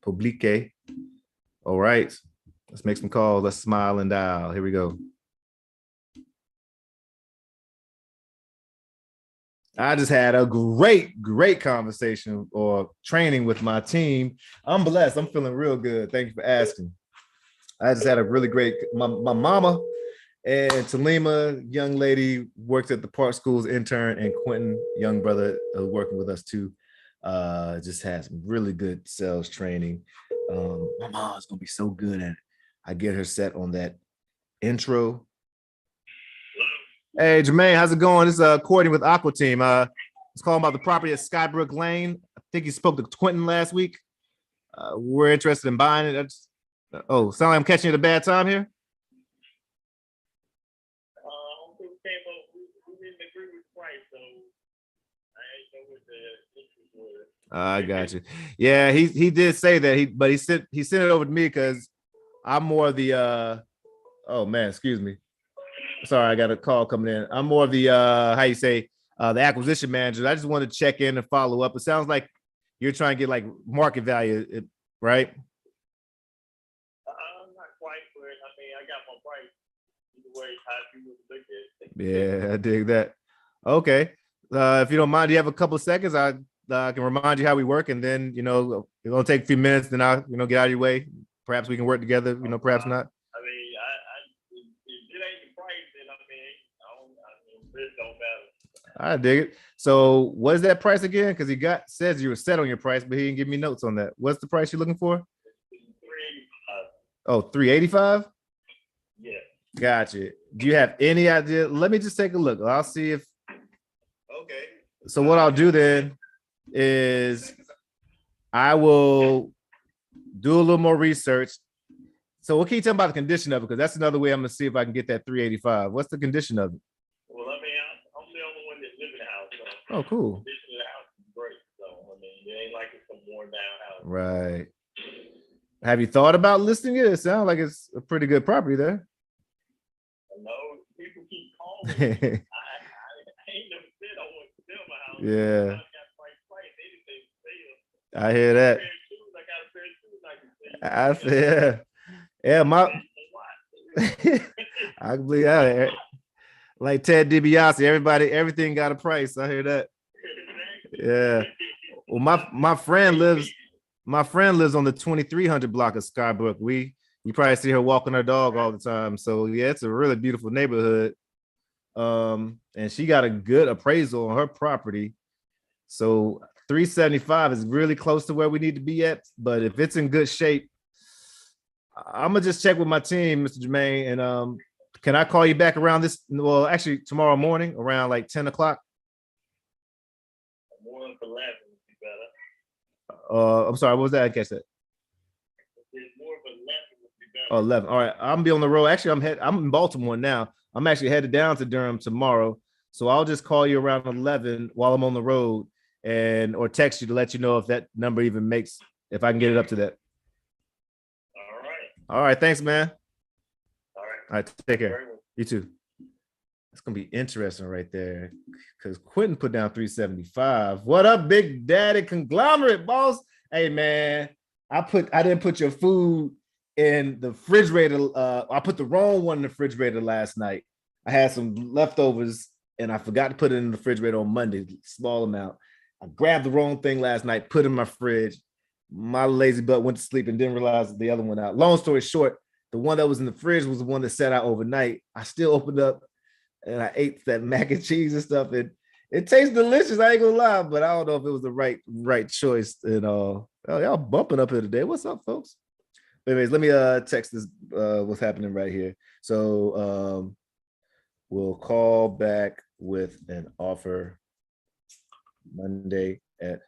Publique. All right. Let's make some calls. Let's smile and dial. Here we go. I just had a great conversation or training with my team. I'm blessed. I'm feeling real good. Thank you for asking. I just had a really great, my mama and Talima, young lady, works at the Park Schools intern, and Quentin, young brother, working with us too. Just had some really good sales training. My mom's gonna be so good at it. I get her set on that intro. Hey Jermaine, how's it going? This is Courtney with Aqua Team. It's calling about the property at Skybrook Lane. I think you spoke to Quentin last week. We're interested in buying it. Oh, sound like I'm catching you at a bad time here. I got you. Yeah, he did say that but he sent it over to me because I'm more of the oh man, excuse me. Sorry, I got a call coming in. I'm more of the how you say the acquisition manager. I just wanted to check in and follow up. It sounds like you're trying to get like market value, right? Not quite, but I mean, I got my price. Either way, how you look at it. Yeah, I dig that. Okay. If you don't mind, do you have a couple of seconds? I can remind you how we work, and then it's gonna take a few minutes. Then I'll get out of your way. Perhaps we can work together. Perhaps not. I mean, if it ain't the price, then I mean, it don't matter. I dig it. So, what is that price again? Because he says you were set on your price, but he didn't give me notes on that. What's the price you're looking for? 385. Oh, 385? Yeah. Gotcha. Do you have any idea? Let me just take a look. I'll see if. Okay. So what I'll do then is I will do a little more research. So what can you tell me about the condition of it? Because that's another way I'm gonna see if I can get that 385. What's the condition of it? Well, I mean, I'm the only one that lives in the house. So oh, cool. The condition of the house is great. So I mean, it ain't like it's some worn down house. Right. Have you thought about listing it? It sounds like it's a pretty good property there. No, people keep calling me. I ain't never said I want to sell my house. Yeah. I hear that. I feel, yeah, I believe that. Like Ted DiBiase, everything got a price. I hear that. Yeah. Well, my friend lives on the 2300 block of Skybrook. You probably see her walking her dog all the time. So yeah, it's a really beautiful neighborhood. And she got a good appraisal on her property. So 375 is really close to where we need to be at. But if it's in good shape, I'm gonna just check with my team, Mr. Jermaine. And can I call you back around this? Well, actually, tomorrow morning around like 10 o'clock. More than 11 would be better. I'm sorry, what was that? I catch that. More of 11 would be better. Oh, 11. All right, I'm gonna be on the road. Actually, I'm in Baltimore now. I'm actually headed down to Durham tomorrow. So I'll just call you around 11 while I'm on the road or text you to let you know if that number even if I can get it up to that. All right. All right. Thanks, man. All right. All right. Take care. You too. It's going to be interesting right there because Quentin put down 375. What up, Big Daddy Conglomerate, boss? Hey, man, I didn't put your food in the refrigerator. I put the wrong one in the refrigerator last night. I had some leftovers and I forgot to put it in the refrigerator on Monday, small amount. I grabbed the wrong thing last night, put it in my fridge. My lazy butt went to sleep and didn't realize the other one out. Long story short, the one that was in the fridge was the one that sat out overnight. I still opened up and I ate that mac and cheese and stuff. And it tastes delicious. I ain't gonna lie, but I don't know if it was the right choice. And y'all bumping up here today. What's up, folks? Anyways, let me text this what's happening right here. So we'll call back with an offer Monday at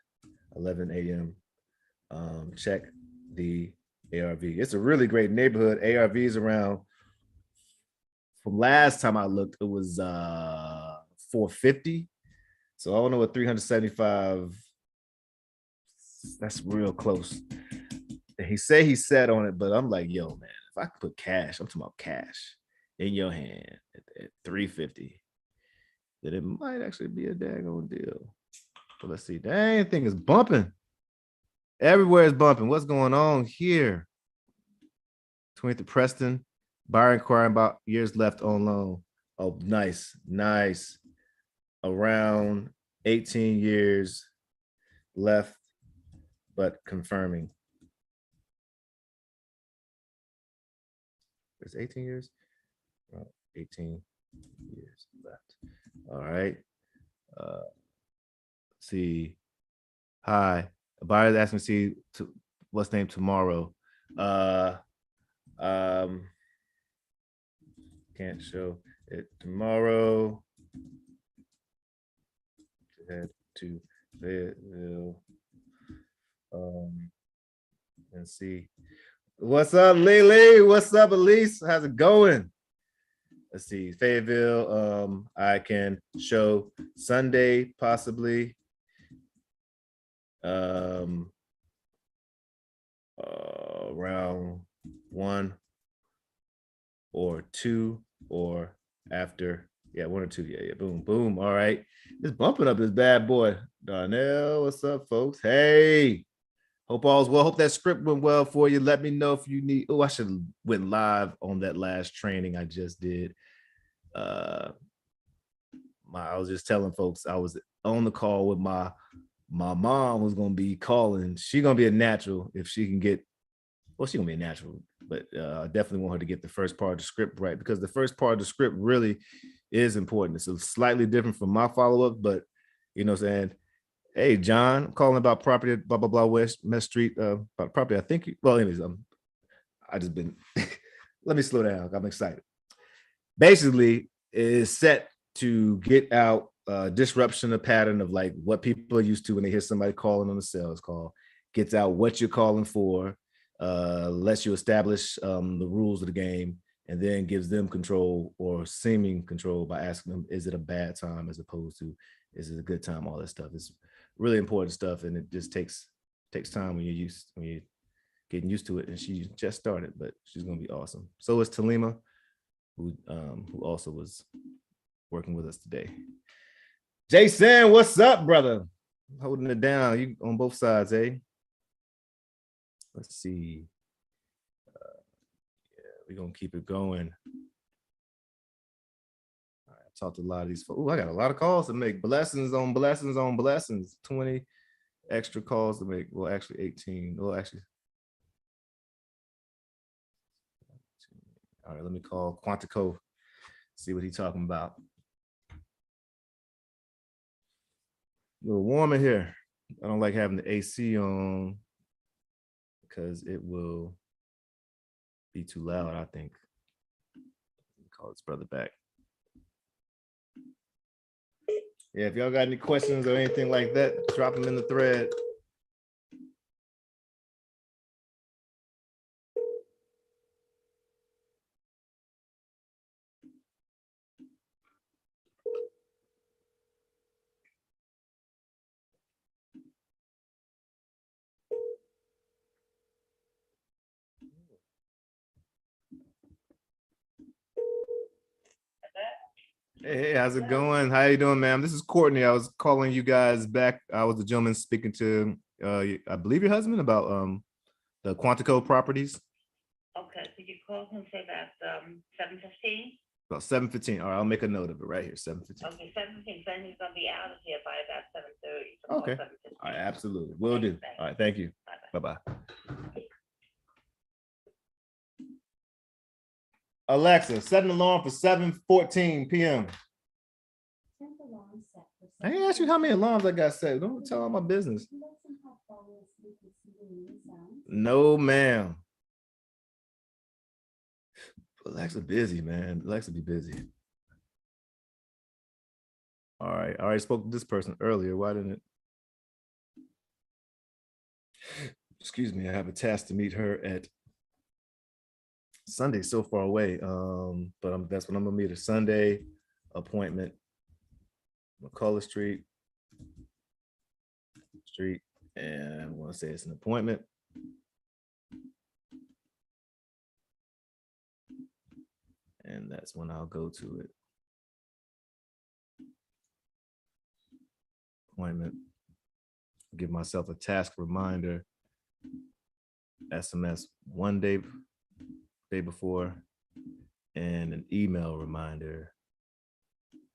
11 a.m. Check the ARV. It's a really great neighborhood. ARVs around, from last time I looked, it was 450. So I don't know what 375. That's real close. He said he sat on it, but I'm like, yo, man, if I could put cash, I'm talking about cash in your hand at 350, then it might actually be a daggone deal. But let's see. Dang, thing is bumping. Everywhere is bumping. What's going on here? 20th to Preston. Buyer inquiring about years left on loan. Oh, nice, nice. Around 18 years left, but confirming. It's 18 years? Oh, 18 years left. All right. See. Hi. A buyer is asking to see what's name tomorrow. Um, can't show it tomorrow. Head to Fayetteville. And see. What's up, Lily? What's up, Elise? How's it going? Let's see. Fayetteville. I can show Sunday, possibly. Around 1 or 2 or after. Yeah, 1 or 2. Yeah. Boom, boom. All right. Just bumping up this bad boy. Darnell, what's up, folks? Hey. Hope all's well. Hope that script went well for you. Let me know if you need. Oh, I should have went live on that last training I just did. I was just telling folks I was on the call with my mom was gonna be calling. She's gonna be a natural if she can get. Well, she's gonna be a natural, but I definitely want her to get the first part of the script right, because the first part of the script really is important. It's slightly different from my follow-up, but you know what I'm saying. Hey, John, I'm calling about property, blah, blah, blah, West Street, about property. I think, well, anyways, I just been, let me slow down. I'm excited. Basically, is set to get out disruption, a pattern of like what people are used to when they hear somebody calling on a sales call, gets out what you're calling for, lets you establish the rules of the game, and then gives them control or seeming control by asking them, is it a bad time as opposed to, is it a good time? All that stuff is really important stuff, and it just takes time when you're getting used to it. And she just started, but she's gonna be awesome. So is Talima, who also was working with us today. Jason, what's up, brother? Holding it down. You on both sides, eh? Let's see. Yeah, we're gonna keep it going. I talked to a lot of these folks. Oh, I got a lot of calls to make. Blessings on blessings on blessings. 20 extra calls to make. Well, actually 18. Well, actually. All right, let me call Quantico, see what he's talking about. A little warm in here. I don't like having the AC on because it will be too loud, I think. Call his brother back. Yeah, if y'all got any questions or anything like that, drop them in the thread. Hey, how's it going? How you doing, ma'am? This is Courtney. I was calling you guys back. I was the gentleman speaking to, I believe your husband, about the Quantico properties. Okay, so you call him for that 7:15? About 7:15. All right, I'll make a note of it right here. 7:15. Okay, 7:15. Then he's gonna be out of here by about 7:30. So Okay. 7:15. All right, absolutely. Will do. All right, thank you. Bye-bye. Bye-bye. Alexa, set an alarm for 7:14 p.m. I ain't asked you how many alarms I got set. Don't tell all my business. No, ma'am. Alexa busy, man. Alexa be busy. All right. I already spoke to this person earlier. Why didn't it? Excuse me. I have a task to meet her at Sunday, so far away. But that's when I'm gonna meet her. Sunday appointment. McCullough Street. And I want to say it's an appointment. And that's when I'll go to it. Appointment. Give myself a task reminder SMS one day before, and an email reminder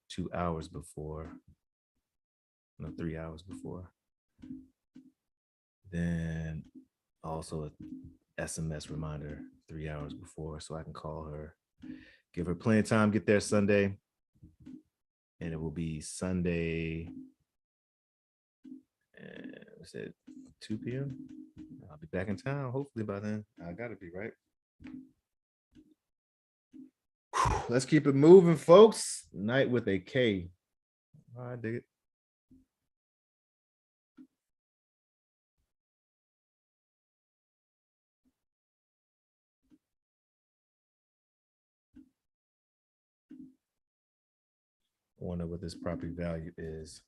2 hours before. No, 3 hours before. Then also a SMS reminder 3 hours before, so I can call her, give her plenty of time, get there Sunday. And it will be Sunday, was it 2 p.m.? I'll be back in town hopefully by then. I gotta be, right? Let's keep it moving, folks. Night with a K. All right, dig it. I wonder what this property value is.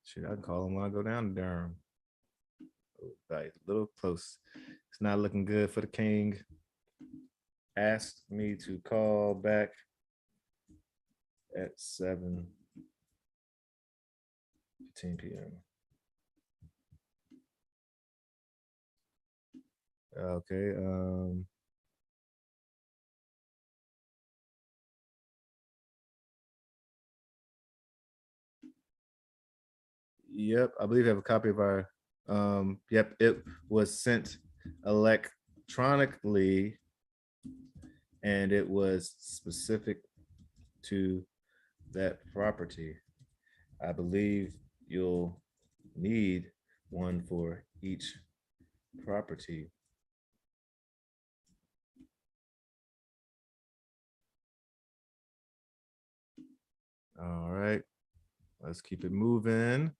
Shoot, I can call him when I go down to Durham. Oh, right, a little close. It's not looking good for the king. Asked me to call back at 7:15 p.m. Okay. Yep, I believe I have a copy of our. Yep, it was sent electronically, and it was specific to that property. I believe you'll need one for each property. All right, let's keep it moving.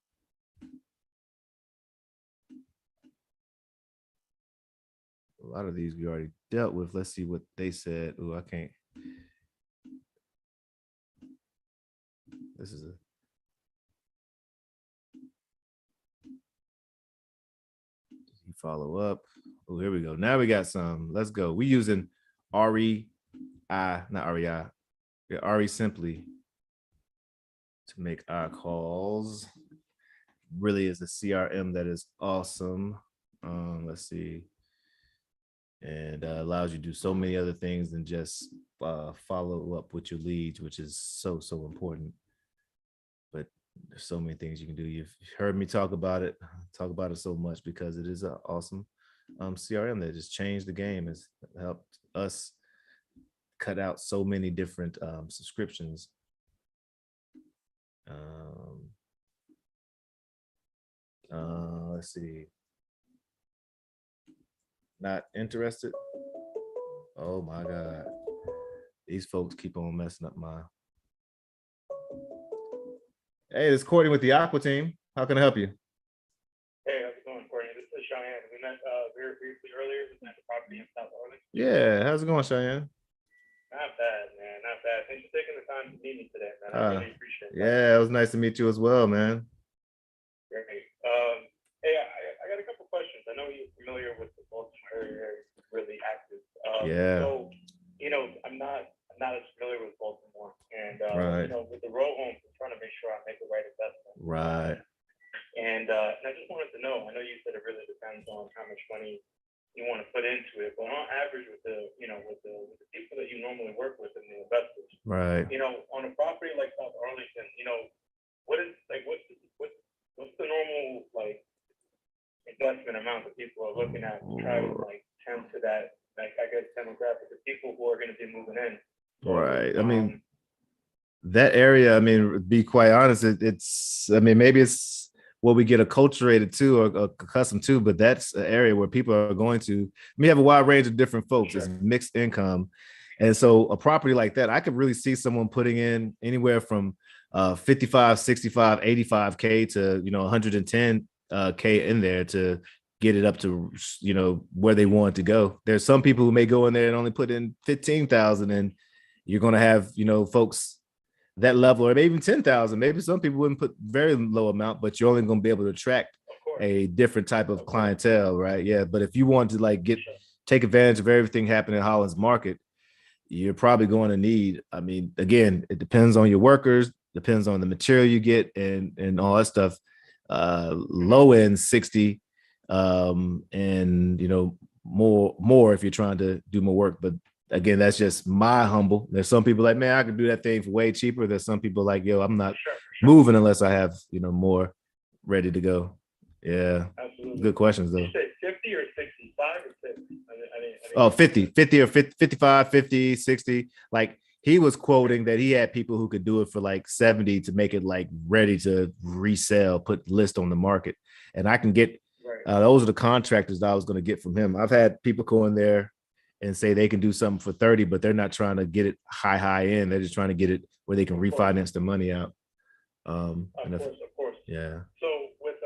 A lot of these we already dealt with. Let's see what they said. Oh, I can't. This is a. Follow up. Oh, here we go. Now we got some. Let's go. We using REI, not REI. Yeah, RE Simply to make our calls. Really is a CRM that is awesome. Let's see. And allows you to do so many other things than just follow up with your leads, which is so important. But there's so many things you can do. You've heard me talk about it so much because it is an awesome CRM that just changed the game. Has helped us cut out so many different subscriptions. Let's see. Not interested. Oh my God. These folks keep on messing up my. Hey, it's Courtney with the Aqua team. How can I help you? Hey, how's it going, Courtney? This is Cheyenne. We met very briefly earlier. We met the property in South Orleans. Yeah, how's it going, Cheyenne? Not bad, man. Not bad. Thanks for taking the time to meet me today, man. I really appreciate it. Yeah, it was nice to meet you as well, man. Great. Hey, I got a couple questions. I know you're familiar with the Baltimore area, really active. Yeah. So, I'm not as familiar with Baltimore, and Right. with the row homes, I'm trying to make sure I make the right investment. Right. And I just wanted to know. I know you said it really depends on how much money you want to put into it, but on average, with the people that you normally work with and the investors, Right. On a property like South Arlington, what's the normal investment amount that people are looking at to try to tend to that demographic of people who are going to be moving in. So, right. I mean, that area, I mean, be quite honest, maybe it's what we get acculturated to or accustomed to, but that's an area where people are going to. We have a wide range of different folks. Sure. It's mixed income. And so a property like that, I could really see someone putting in anywhere from 55, 65, 85K to, 110K in there to get it up to, where they want to go. There's some people who may go in there and only put in 15,000, and you're going to have, folks that level, or maybe even 10,000. Maybe some people wouldn't put very low amount, but you're only going to be able to attract a different type of clientele, right? Yeah. But if you want to get take advantage of everything happening in Holland's market, you're probably going to need, I mean, again, it depends on your workers, depends on the material you get and all that stuff. Low end 60, and more if you're trying to do more work. But again, that's just my humble. There's some people like, man, I could do that thing for way cheaper. There's some people like, yo, I'm not moving unless I have, more ready to go. Yeah. Absolutely. Good questions though. You say 50 or 65 or 50? Oh, 50 or 50, 55, 50, 60. Like he was quoting that he had people who could do it for like 70 to make it like ready to resell, put list on the market. And I can get, those are the contractors that I was going to get from him. I've had people go in there and say they can do something for 30, but they're not trying to get it high end. They're just trying to get it where they can refinance the money out. Of course. Yeah. So with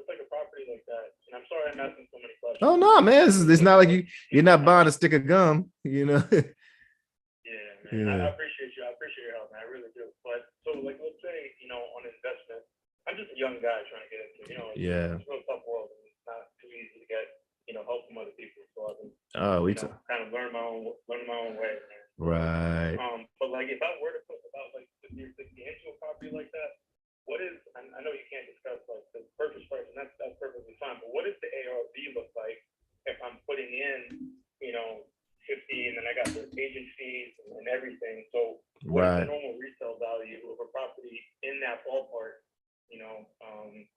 like a property like that, and I'm sorry I'm asking so many questions. Oh no, man, it's not like you're not buying a stick of gum, Yeah, man. Yeah. I appreciate you. I appreciate your help, man. I really do. But so like, let's say, on investment, I'm just a young guy trying to get into, it's a real tough world, and it's not too easy to get, help from other people. So I've been, kind of learn my own way, man. Right. But like, if I were to put about like 50 or 60 into a property like that, what is? I know you can't discuss like the purchase price, and that's perfectly fine. But what does the ARV look like if I'm putting in, 50, and then I got the agent fees and everything? So what is the normal resale value of a property in that ballpark?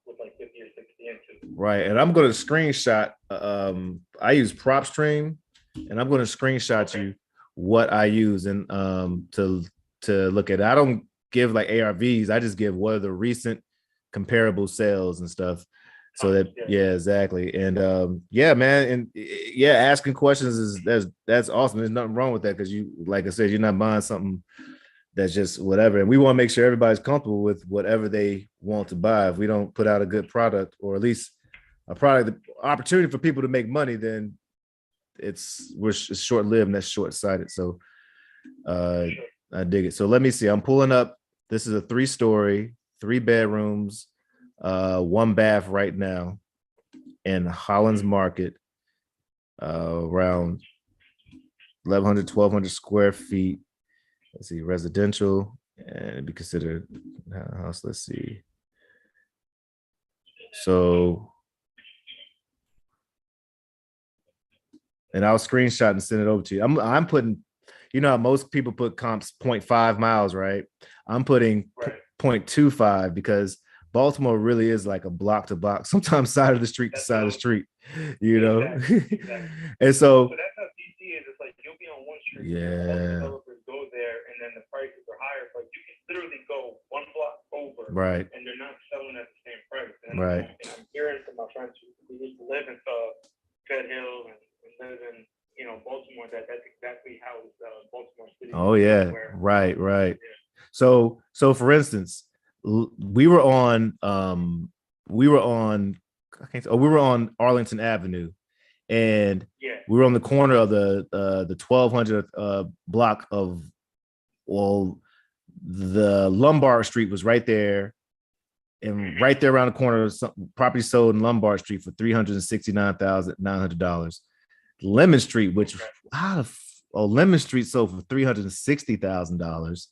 With like 50 or 60 into. Right, and I'm going to screenshot. I use PropStream, and I'm going to screenshot you what I use and to look at. I don't give like ARVs. I just give what are the recent comparable sales and stuff. So that exactly. And man, and asking questions is that's awesome. There's nothing wrong with that because you, like I said, you're not buying something that's just whatever. And we want to make sure everybody's comfortable with whatever they want to buy. If we don't put out a good product, or at least a product, the opportunity for people to make money, then it's short-lived and that's short-sighted. So I dig it. So let me see. I'm pulling up. This is a 3-story, 3 bedrooms, 1 bath right now in Holland's Market, around 1,100, 1,200 square feet. Let's see, residential, and it'd be considered a house. Let's see. So, and I'll screenshot and send it over to you. I'm putting, how most people put comps 0.5 miles, right? I'm putting 0.25 because Baltimore really is like a block to block, sometimes side of the street to side of the street, Exactly. And so that's how DC is. It's like you'll be on one street, developers go there, and then the prices are higher. But you can literally go 1 block over, right? And they're not selling at the same price. And right. I'm hearing from my friends who used to live in Fed Hill and live in Baltimore that's exactly how Baltimore City. Oh yeah, right. Yeah. So for instance, we were on Arlington Avenue, and we were on the corner of the 1200 block of, the Lombard Street was right there, and right there around the corner, property sold in Lombard Street for $369,900. Lemon Street, which Lemon Street sold for $360,000.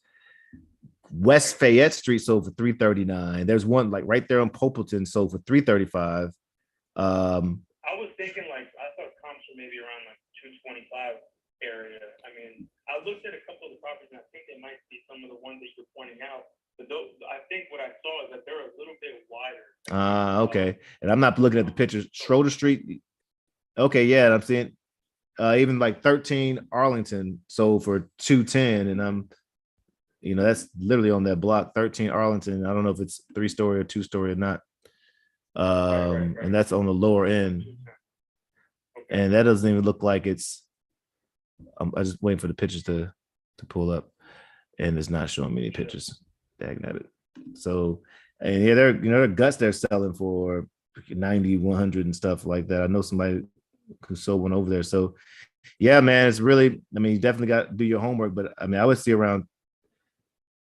West Fayette Street sold for $339,000. There's one like right there on Popleton sold for $335,000. I was thinking I thought comps were maybe around like 225 area. I mean, I looked at a couple of the properties, and I think they might be some of the ones that you're pointing out. But those, I think what I saw is that they're a little bit wider. Okay. And I'm not looking at the pictures. Schroeder Street. Okay, yeah, I'm seeing even like 13 Arlington sold for $210,000, and I'm, that's literally on that block. 13 Arlington. I don't know if it's 3-story or 2-story or not. And that's on the lower end, and that doesn't even look like it's. I'm just waiting for the pictures to pull up, and it's not showing me any pictures. Dang at it. So, and they're guts they're selling for 90, 100 and stuff like that. I know somebody who sold one over there. So yeah, man, it's really, you definitely got to do your homework, but I would see around,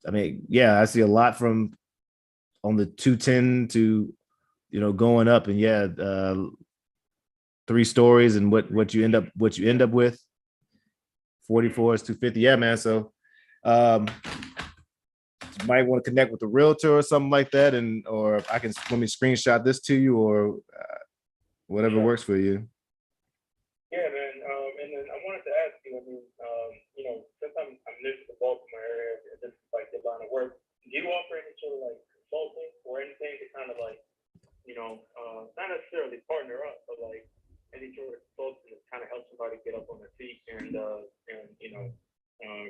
I see a lot from on the 210 to, going up, and 3 stories and what you end up with. 44 is 250. Yeah, man. So you might want to connect with a realtor or something like that, and or I can let me screenshot this to you or whatever works for you. Yeah, man. And then I wanted to ask you. I mean, since I'm new to the Baltimore area, and this is like the line of work. Do you offer any sort of like consulting or anything to kind of like, not necessarily partner up, but like any sort of consulting to kind of help somebody get up on their feet and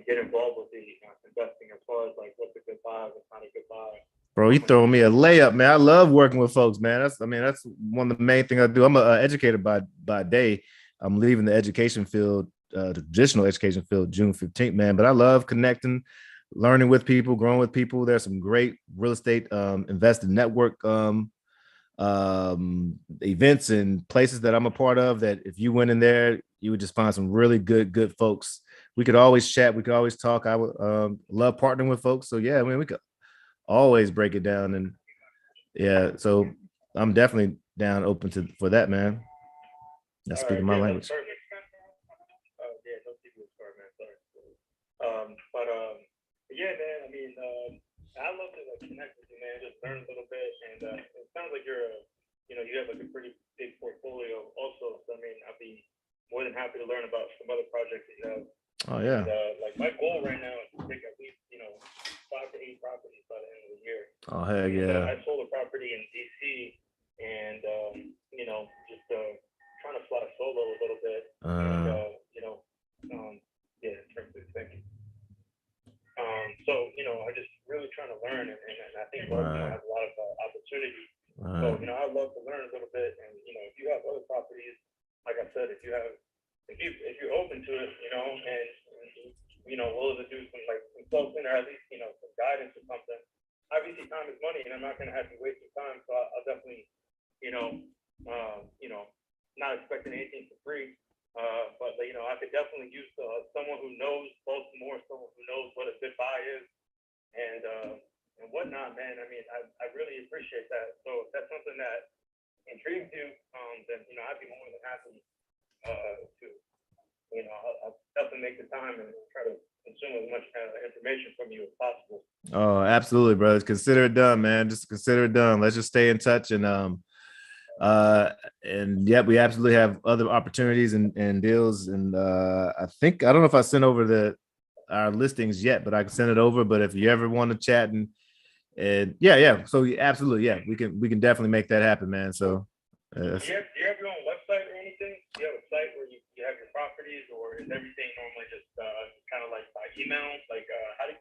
get involved with the investing as far as like what's a good buy, what's not a good buy. Bro, you throwing me a layup, man. I love working with folks, man. That's one of the main things I do. I'm an educator by day. I'm leaving the education field, the traditional education field, June 15th, man. But I love connecting, learning with people, growing with people. There's some great real estate invested network events and places that I'm a part of that if you went in there, you would just find some really good folks. We could always chat. We could always talk. I would love partnering with folks. So yeah, I mean, we could always break it down. And yeah, so I'm definitely down open for that, man. That's speaking my language. Yeah, don't give me a start, man. Sorry. Yeah, man. I mean, I love to like connect with you, man. Just learn a little bit, and it sounds like you have like a pretty big portfolio, also. So I mean, I'd be more than happy to learn about some other projects that you have. Oh yeah. And, like my goal right now is to pick at least 5 to 8 properties by the end of the year. Oh heck yeah. I sold a property in DC, and just trying to fly solo a little bit. Yeah, in terms of thinking. So I just really trying to learn, and I think Baltimore has a lot of opportunity. So I'd love to learn a little bit, and if you have other properties, like I said, if you're open to it, and willing to do some like consulting or at least some guidance or something. Obviously, time is money, and I'm not going to have you waste your time. So I'll definitely, not expecting anything for free. But I could definitely use someone who knows Baltimore, someone who knows what a good buy is, and whatnot, man. I mean, I really appreciate that. So if that's something that intrigues you, then I'd be more than happy to. I'll definitely make the time and try to consume as much information from you as possible. Oh, absolutely, brothers. Consider it done, man. Just consider it done. Let's just stay in touch and yeah, we absolutely have other opportunities and deals. And I don't know if I sent over our listings yet, but I can send it over. But if you ever want to chat and yeah. So absolutely, yeah, we can definitely make that happen, man. So do you have your own website or anything? Do you have a site where you have your properties, or is everything normally just kind of like by email? Like how do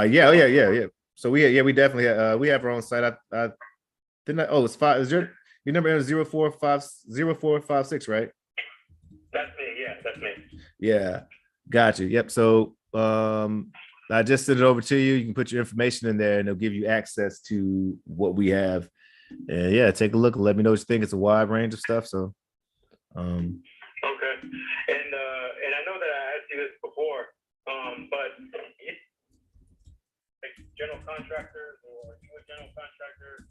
you? Yeah. So we definitely we have our own site. I didn't I, oh, it's 5. Is your number is 0456, right? That's me. Yeah, that's me. Yeah, got you. Yep. So I just sent it over to you. You can put your information in there, and it'll give you access to what we have. And yeah, take a look and let me know what you think. It's a wide range of stuff. So okay. And I know that I asked you this before, but like general contractors or you a general contractor,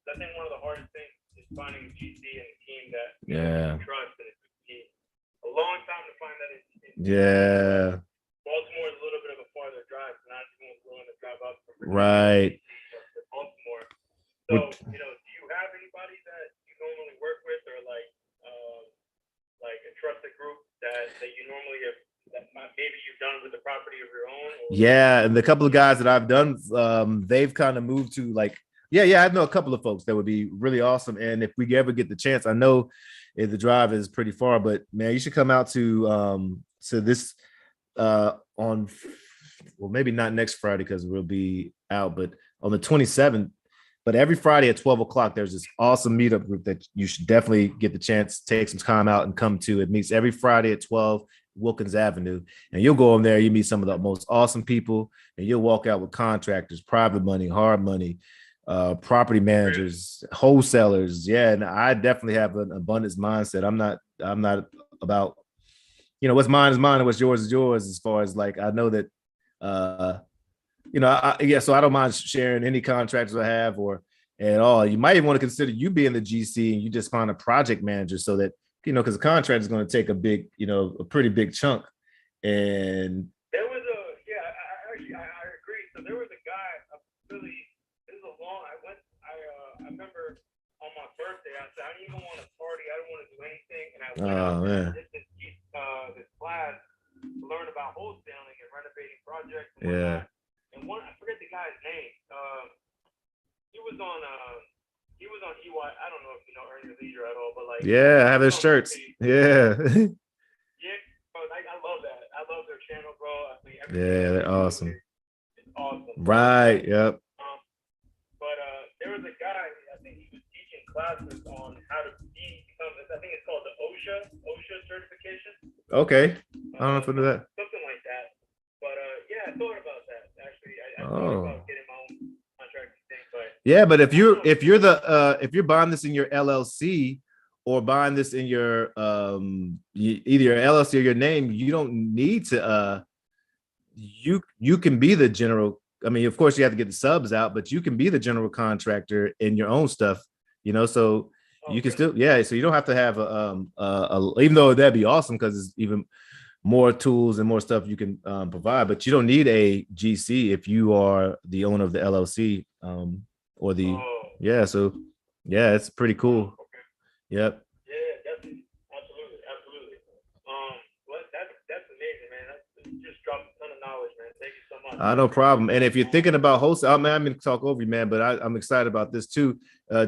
I think one of the hardest things is finding a GC and a team that you trust, and it took me a long time to find that. Baltimore is a little bit of a farther drive, so not everyone's willing to drive up from right. Baltimore. So, do you have anybody that you normally work with, or like a trusted group that you normally have, that maybe you've done with the property of your own? Or? Yeah, and the couple of guys that I've done, they've kind of moved to like, I know a couple of folks that would be really awesome. And if we ever get the chance, I know the drive is pretty far, but man, you should come out to this on, well, maybe not next Friday because we'll be out, but on the 27th. But every Friday at 12 o'clock, there's this awesome meetup group that you should definitely get the chance to take some time out and come to. It meets every Friday at 12 Wilkins Avenue. And you'll go in there, you meet some of the most awesome people, and you'll walk out with contractors, private money, hard money, property managers, wholesalers. Yeah. And I definitely have an abundance mindset. I'm not about, what's mine is mine and what's yours is yours, as far as like, I know that, so I don't mind sharing any contractors I have, or at all. You might even want to consider you being the GC and you just find a project manager so that, because the contract is going to take a big, a pretty big chunk. And there was a, yeah, I agree. So there was a guy, this is a long, I remember on my birthday, I said, I didn't even want to party. I didn't want to do anything. And I went out there and did this class to learn about wholesaling and renovating projects. And yeah. And I forget the guy's name. He was on EY. I don't know if you know Earn Your Leisure at all, but like, yeah, I have his shirts. Yeah. Yeah, bro, I love that. I love their channel, bro. I mean, yeah, they're awesome. It's awesome. Right. Yep. But there was a guy. I think he was teaching classes on how to become. I think it's called the OSHA certification. Okay. I don't know if I know that. Something like that. But yeah, I thought about that actually. I thought about getting my own contracting thing, but yeah, but if you're buying this in your LLC or buying this in your either your LLC or your name, you don't need to you can be the general. I mean, of course you have to get the subs out, but you can be the general contractor in your own stuff, so you can still, so you don't have to have even though that'd be awesome because it's even more tools and more stuff you can provide, but you don't need a GC if you are the owner of the LLC or the so it's pretty cool. Yep. Yeah, definitely, absolutely. Well, that's amazing, man. That's just dropped a ton of knowledge, man. Thank you so much. No problem. And if you're thinking about wholesale, I'm going to talk over you, man, but I'm excited about this too.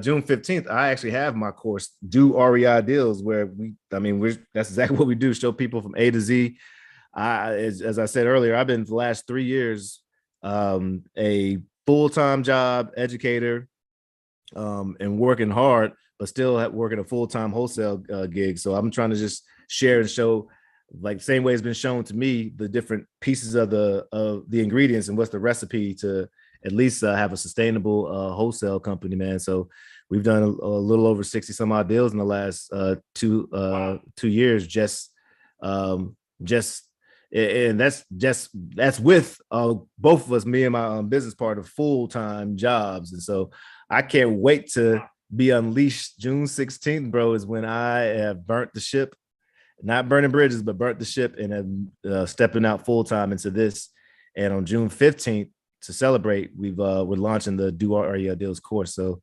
June 15th, I actually have my course, Do REI Deals, where that's exactly what we do, show people from A to Z. As I said earlier, I've been for the last 3 years a full-time job educator and working hard, but still working a full-time wholesale gig. So I'm trying to just share and show, like same way it's been shown to me, the different pieces of the ingredients and what's the recipe to at least have a sustainable wholesale company, man. So we've done a little over 60 some odd deals in the last 2 years, and that's with both of us, me and my business partner, full-time jobs. And so I can't wait to be unleashed. June 16th, bro, is when I have burnt the ship, not burning bridges, but burnt the ship, and stepping out full-time into this. And on June 15th, to celebrate, we're launching the Do REI Deals course. So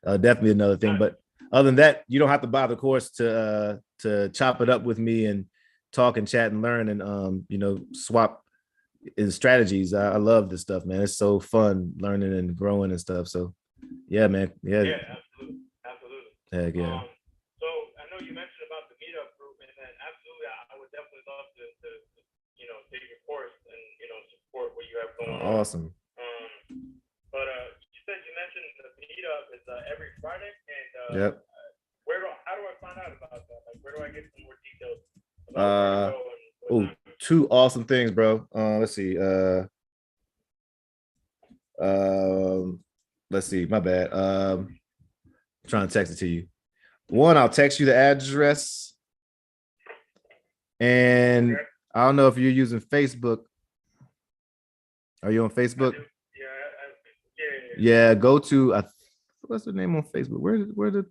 definitely another thing. But other than that, you don't have to buy the course to chop it up with me and talk and chat and learn and swap in strategies. I love this stuff, man. It's so fun learning and growing and stuff. So yeah, man. Yeah, absolutely. Heck yeah. So I know you mentioned about the meetup group, and then absolutely, I would definitely love to take your course and support what you have going on. Awesome. But you said you mentioned the meetup is every Friday, and yep. How do I find out about that? Like, where do I get some more details? Two awesome things, bro. Let's see. Let's see. My bad. I'm trying to text it to you. One, I'll text you the address, and I don't know if you're using Facebook. Are you on Facebook? Yeah. Go to what's the name on Facebook? Where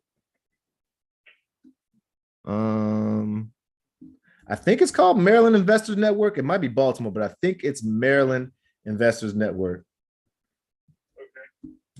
I think it's called Maryland Investors Network. It might be Baltimore, but I think it's Maryland Investors Network. Okay.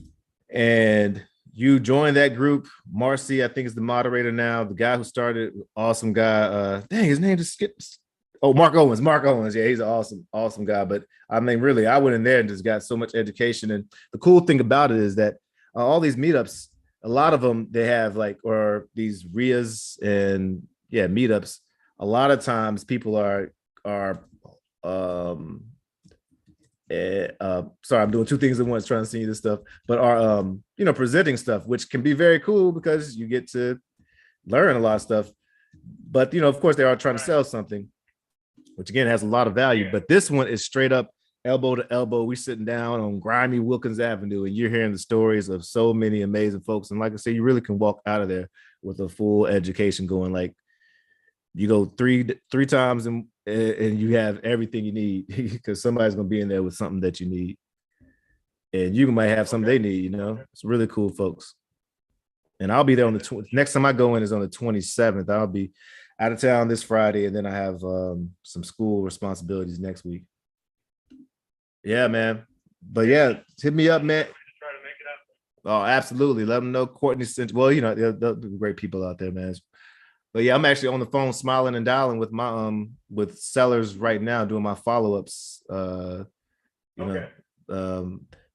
And you join that group. Marcy, I think, is the moderator now. The guy who started, awesome guy. Dang, his name just skipped. Oh, Mark Owens. Yeah, he's an awesome guy. But I mean, really, I went in there and just got so much education. And the cool thing about it is that all these meetups, a lot of them, they have or these RIAs and meetups. A lot of times people are sorry, I'm doing two things at once trying to see this stuff, but are presenting stuff, which can be very cool because you get to learn a lot of stuff. But of course they are trying to sell something, which again has a lot of value. But this one is straight up elbow to elbow. We're sitting down on grimy Wilkins Avenue, and you're hearing the stories of so many amazing folks. And like I said, you really can walk out of there with a full education going. Like, you go three times and you have everything you need because somebody's going to be in there with something that you need. and you might have something they need. You know, it's really cool, folks. And I'll be there on the next time I go in is on the 27th. I'll be out of town this Friday, and then I have some school responsibilities next week. Yeah, man. But yeah, hit me up, man. Try to make it up. Oh, absolutely. Let them know Courtney sent. Well, you know, they'll be great people out there, man. But yeah, I'm actually on the phone smiling and dialing with my with sellers right now doing my follow-ups. You know,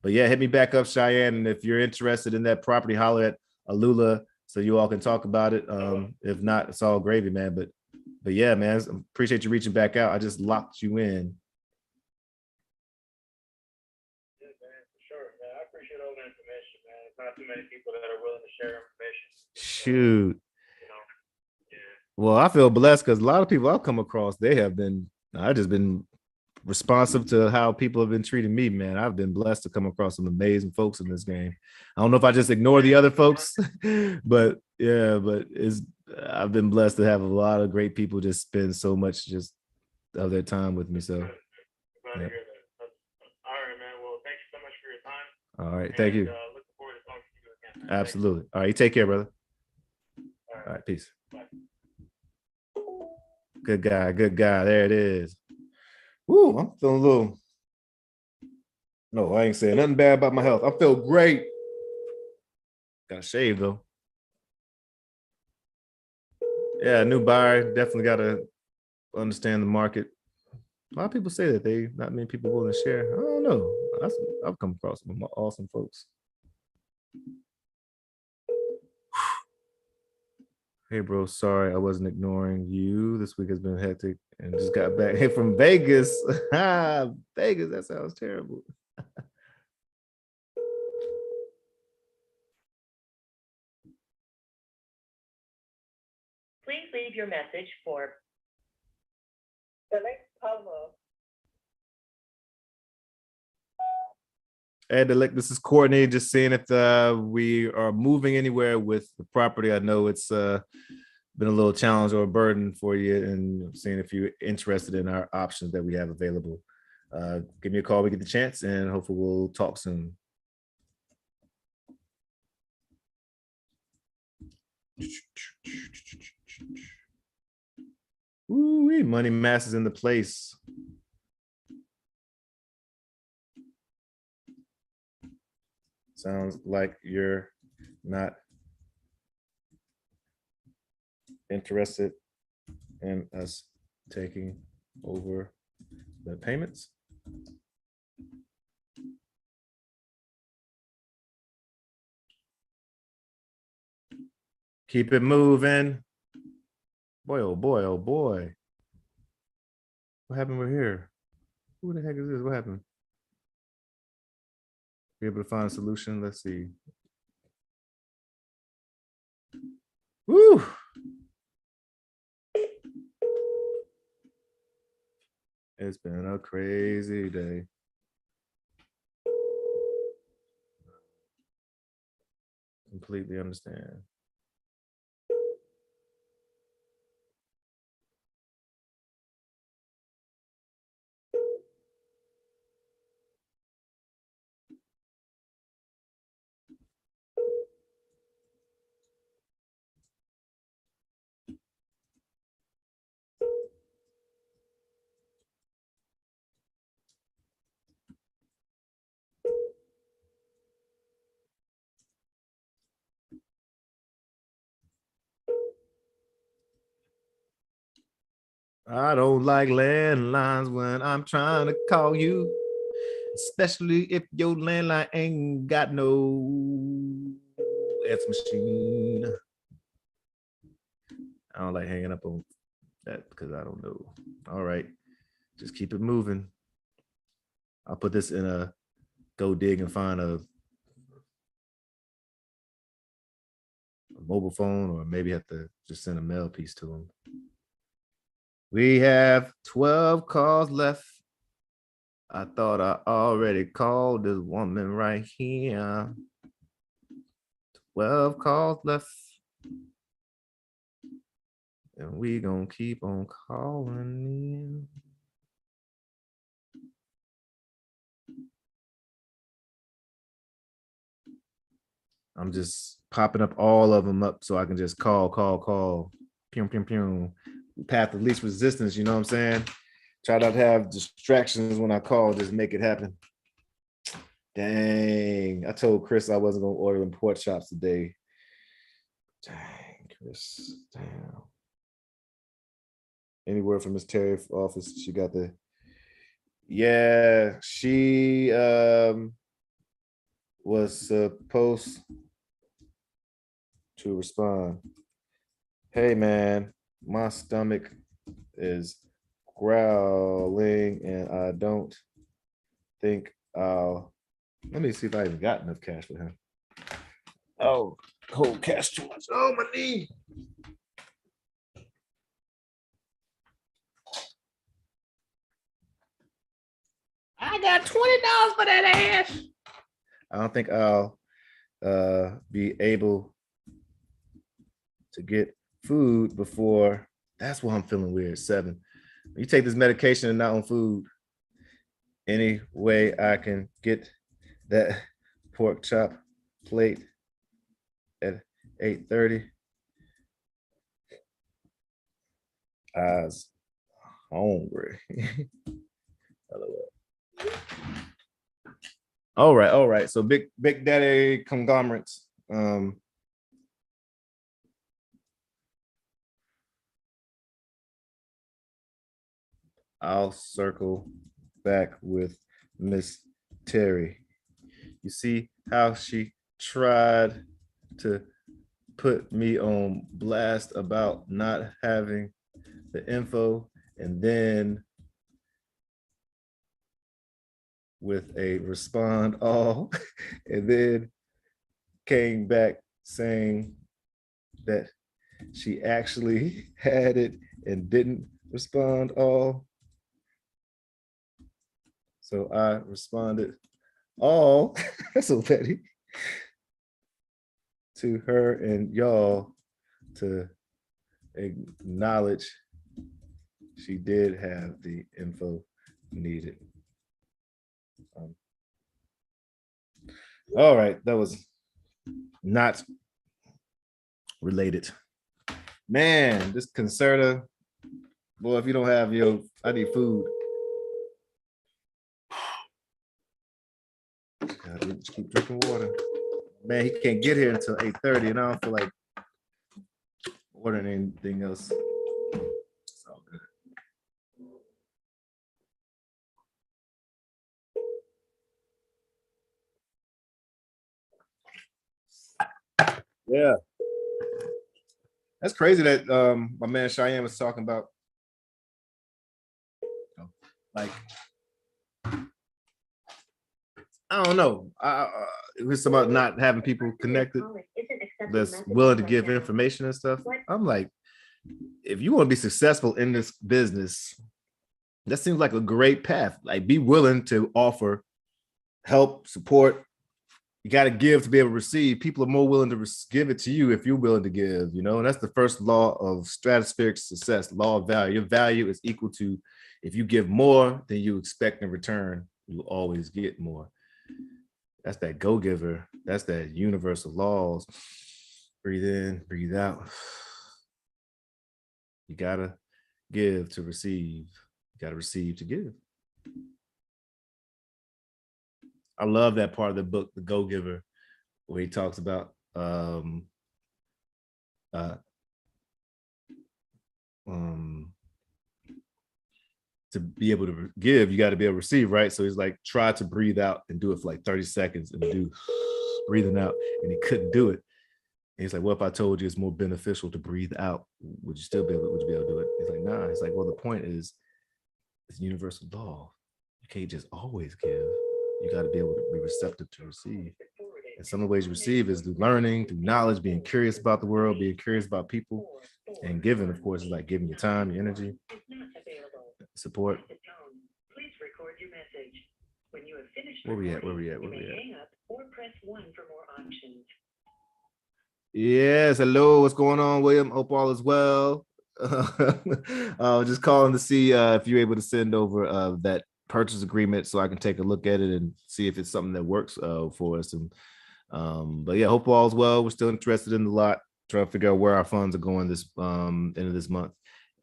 but yeah, hit me back up, Cheyenne. And if you're interested in that property, holler at Alula so you all can talk about it. If not, it's all gravy, man. But yeah, man, appreciate you reaching back out. I just locked you in. Yeah, man, for sure, man. I appreciate all the information, man. It's not too many people that are willing to share information. Shoot. You know, yeah. Well, I feel blessed because a lot of people I've come across, I've just been responsive to how people have been treating me, man. I've been blessed to come across some amazing folks in this game. I don't know if I just ignore the other folks, but yeah, I've been blessed to have a lot of great people just spend so much just of their time with me. So Glad to hear that. All right, man. Well, thank you so much for your time. All right, thank you. Looking forward to talking to you again, man. Absolutely. All right, you take care, brother. All right, peace. Bye. Good guy, good guy. There it is. Woo, I'm feeling a little. No, I ain't saying nothing bad about my health. I feel great. Got to shave though. Yeah, new buyer. Definitely got to understand the market. A lot of people say that not many people willing to share. I don't know. I've come across some awesome folks. Hey, bro, sorry I wasn't ignoring you. This week has been hectic and just got back here from Vegas. Vegas, that sounds terrible. Please leave your message for the next caller. Ed, this is Courtney. Just seeing if we are moving anywhere with the property. I know it's been a little challenge or a burden for you, and seeing if you're interested in our options that we have available. Give me a call. We get the chance, and hopefully we'll talk soon. Ooh, money mass is in the place. Sounds like you're not interested in us taking over the payments. Keep it moving. Boy, oh boy, oh boy. What happened over here? Who the heck is this? What happened? Be able to find a solution. Let's see. Woo! It's been a crazy day. Completely understand. I don't like landlines when I'm trying to call you, especially if your landline ain't got no answer machine. I don't like hanging up on that because I don't know. All right, just keep it moving. I'll put this in a go dig and find a mobile phone, or maybe have to just send a mail piece to them. We have 12 calls left. I thought I already called this woman right here. 12 calls left. And we gonna keep on calling in. I'm just popping up all of them up so I can just call. Pew, pew, pew. Path of least resistance, you know what I'm saying? Try not to have distractions when I call, just make it happen. Dang, I told Chris I wasn't gonna order them pork chops today. Dang, Chris, damn. Any word from Miss Terry's office? She got the, yeah, she was supposed to respond. Hey man, my stomach is growling and I don't think I'll, let me see if I even got enough cash for him. Oh, cold cash too much. Oh, my knee. I got $20 for that ass. I don't think I'll be able to get food before. That's why I'm feeling weird. 7. You take this medication and not on food. Any way I can get that pork chop plate at 8:30. I was hungry. All right. So big daddy conglomerates. I'll circle back with Miss Terry. You see how she tried to put me on blast about not having the info, and then with a respond all, and then came back saying that she actually had it and didn't respond all. So I responded all, so petty, to her and y'all to acknowledge she did have the info needed. All right, that was not related. Man, this concerta, boy, if you don't have your, I need food. Gotta just keep drinking water. Man, he can't get here until 8:30, and I don't feel like ordering anything else. It's all good. Yeah. That's crazy that my man Cheyenne was talking about. Like, I don't know. It was about not having people connected that's willing to give information and stuff. I'm like, if you want to be successful in this business, that seems like a great path. Like, be willing to offer help, support. You got to give to be able to receive. People are more willing to give it to you if you're willing to give, you know, and that's the first law of stratospheric success, law of value. Your value is equal to, if you give more than you expect in return, you always get more. That's that go-giver. That's that universal laws. Breathe in, breathe out. You got to give to receive. You got to receive to give. I love that part of the book, The Go-Giver, where he talks about to be able to give, you got to be able to receive, right? So he's like, try to breathe out and do it for like 30 seconds and do breathing out, and he couldn't do it. And he's like, what if I told you it's more beneficial to breathe out? Would you still be able, would you be able to do it? He's like, nah. He's like, well, the point is, it's universal law. You can't just always give. You got to be able to be receptive to receive. And some of the ways you receive is through learning, through knowledge, being curious about the world, being curious about people. And giving, of course, is like giving your time, your energy, support. Where we at? Yes, hello, what's going on, William? Hope all is well. Just calling to see if you're able to send over that purchase agreement so I can take a look at it and see if it's something that works for us. And But yeah, hope all's well. We're still interested in the lot, trying to figure out where our funds are going this end of this month.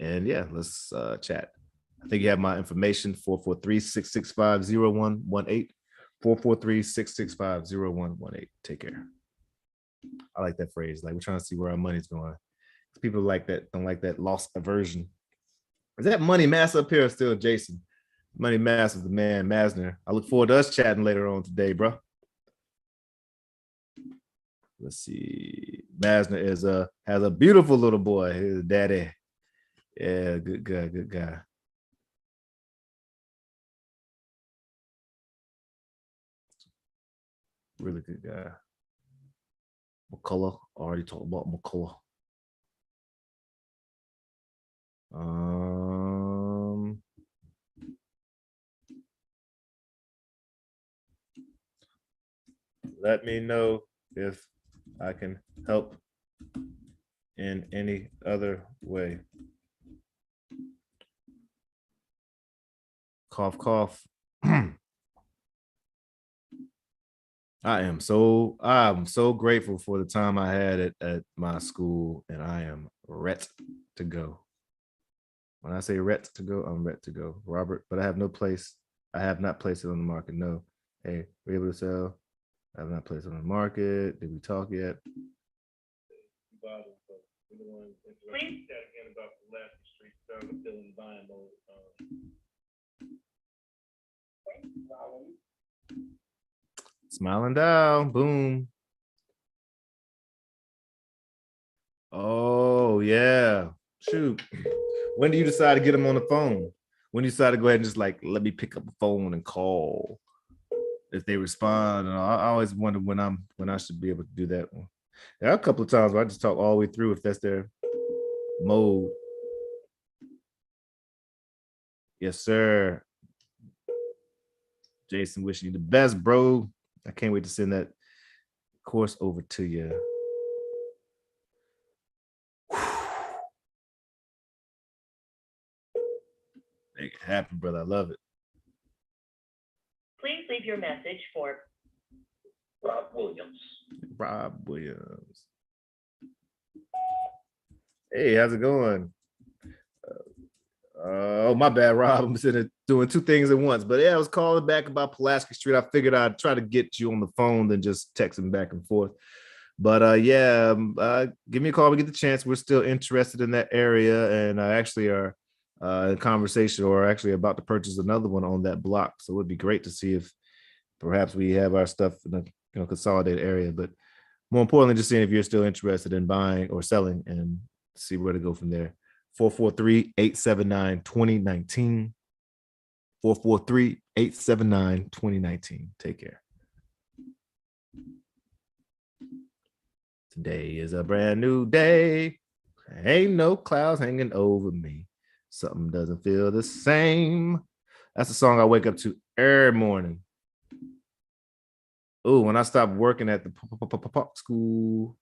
And yeah, let's chat. I think you have my information, 443-665-0118. 443-665-0118. Take care. I like that phrase. Like, we're trying to see where our money's going. People like that, don't like that loss aversion. Is that Money Mass up here or still Jason? Money Mass is the man, Masner. I look forward to us chatting later on today, bro. Let's see. Masner has a beautiful little boy. His daddy. Yeah, good guy, good guy. Really good guy. McCullough. Already talked about McCullough. Let me know if I can help in any other way. Cough, cough. I'm so grateful for the time I had at my school, and I am ready to go. When I say ready to go, I'm ready to go, Robert. But I have no place. I have not placed it on the market. No. Hey, we're able to sell. I have not placed it on the market. Did we talk yet? Please. Smiling down. Boom. Oh, yeah. Shoot. When do you decide to get them on the phone? When do you decide to go ahead and just like, let me pick up the phone and call if they respond? And I always wonder when I should be able to do that one. There are a couple of times where I just talk all the way through if that's their mode. Yes, sir. Jason, wishing you the best, bro. I can't wait to send that course over to you. Make it happen, brother. I love it. Please leave your message for Rob Williams. Rob Williams. Hey, how's it going? Oh, my bad, Rob. I'm sitting doing two things at once. But yeah, I was calling back about Pulaski Street. I figured I'd try to get you on the phone than just texting back and forth. But yeah, give me a call. We get the chance. We're still interested in that area, and I actually are in conversation, or actually about to purchase another one on that block. So it would be great to see if perhaps we have our stuff in a consolidated area. But more importantly, just seeing if you're still interested in buying or selling, and see where to go from there. 443-879-2019. 443-879-2019. Take care. Today is a brand new day. Ain't no clouds hanging over me. Something doesn't feel the same. That's a song I wake up to every morning. Oh, when I stopped working at the school.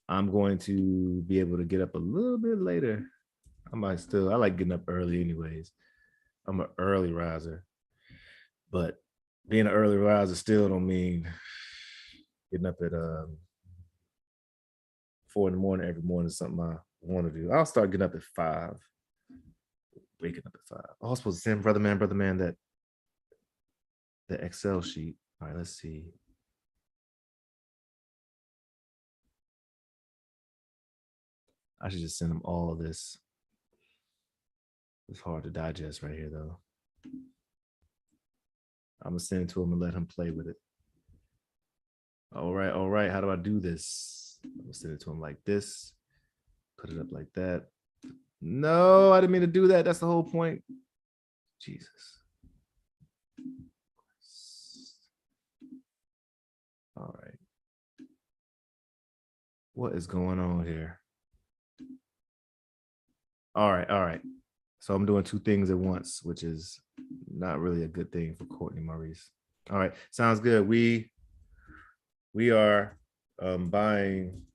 I'm going to be able to get up a little bit later. I like getting up early anyways. I'm an early riser, but being an early riser still don't mean getting up at 4 in the morning every morning is something I want to do. I'll start getting up at 5. Waking up at 5. I was supposed to send brother man that the Excel sheet. All right, let's see. I should just send him all of this. It's hard to digest right here, though. I'm gonna send it to him and let him play with it. All right. How do I do this? I'm gonna send it to him like this. Put it up like that. No, I didn't mean to do that. That's the whole point. Jesus. All right. What is going on here? All right. So I'm doing two things at once, which is not really a good thing for Courtney Maurice. All right, sounds good. We are buying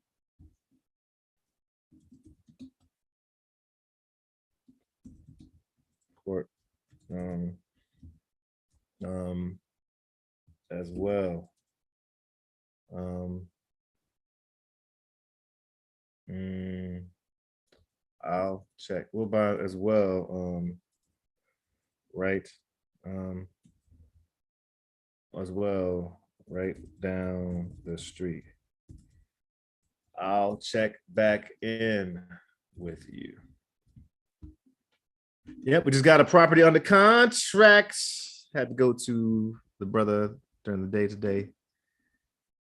court as well. I'll check. We'll buy it as well. Right. As well, right down the street. I'll check back in with you. Yep, we just got a property under contract. Had to go to the brother during the day today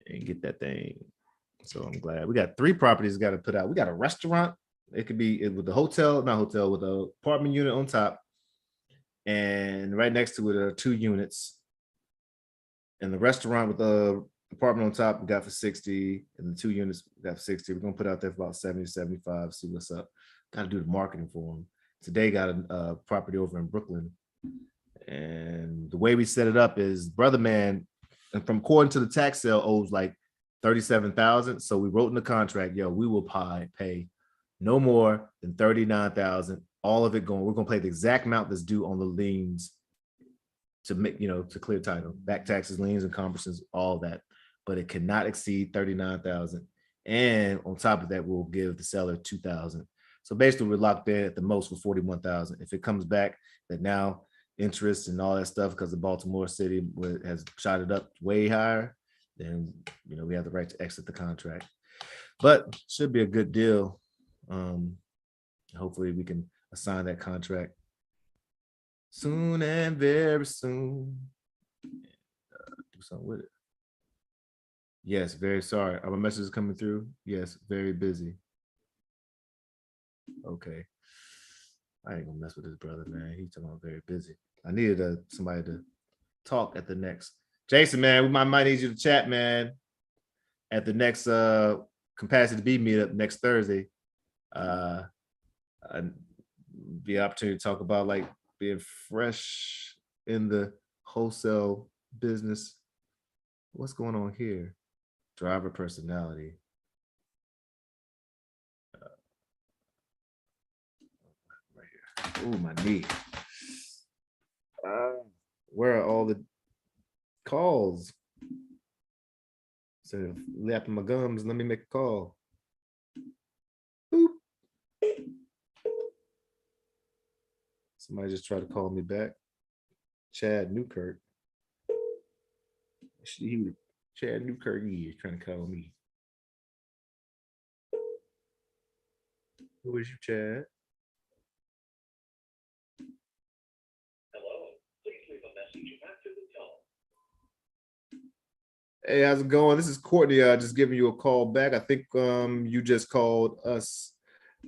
and get that thing. So I'm glad we got 3 properties got to put out. We got a restaurant. It could be with the hotel, not hotel, with an apartment unit on top. And right next to it are 2 units. And the restaurant with the apartment on top, we got for 60, and the 2 units we got for 60. We're gonna put out there for about 70, 75, see what's up. Got to do the marketing for them. Today got a property over in Brooklyn. And the way we set it up is brother man, and from according to the tax sale, owes like 37,000. So we wrote in the contract, yo, we will pay no more than 39,000. All of it going, we're gonna pay the exact amount that's due on the liens to make, to clear title, back taxes, liens, encumbrances, all that. But it cannot exceed 39,000. And on top of that, we'll give the seller 2,000. So basically, we're locked in at the most for 41,000. If it comes back that now interest and all that stuff because of Baltimore City has shot it up way higher, then we have the right to exit the contract. But should be a good deal. Hopefully, we can assign that contract soon and very soon. Do something with it. Yes, very sorry. Our message is coming through. Yes, very busy. Okay. I ain't gonna mess with this brother, man. He's talking about very busy. I needed somebody to talk at the next. Jason, man, we might need you to chat, man, at the next Capacity B meetup next Thursday. Be opportunity to talk about like being fresh in the wholesale business. What's going on here? Driver personality. Right here. Oh, my knee. Where are all the calls? So lapping my gums, let me make a call. Boop. Somebody just tried to call me back. Chad Newkirk. Chad Newkirk is trying to call me. Who is you, Chad? Hello, please leave a message after the tone. Hey, how's it going? This is Courtney. Just giving you a call back. I think you just called us.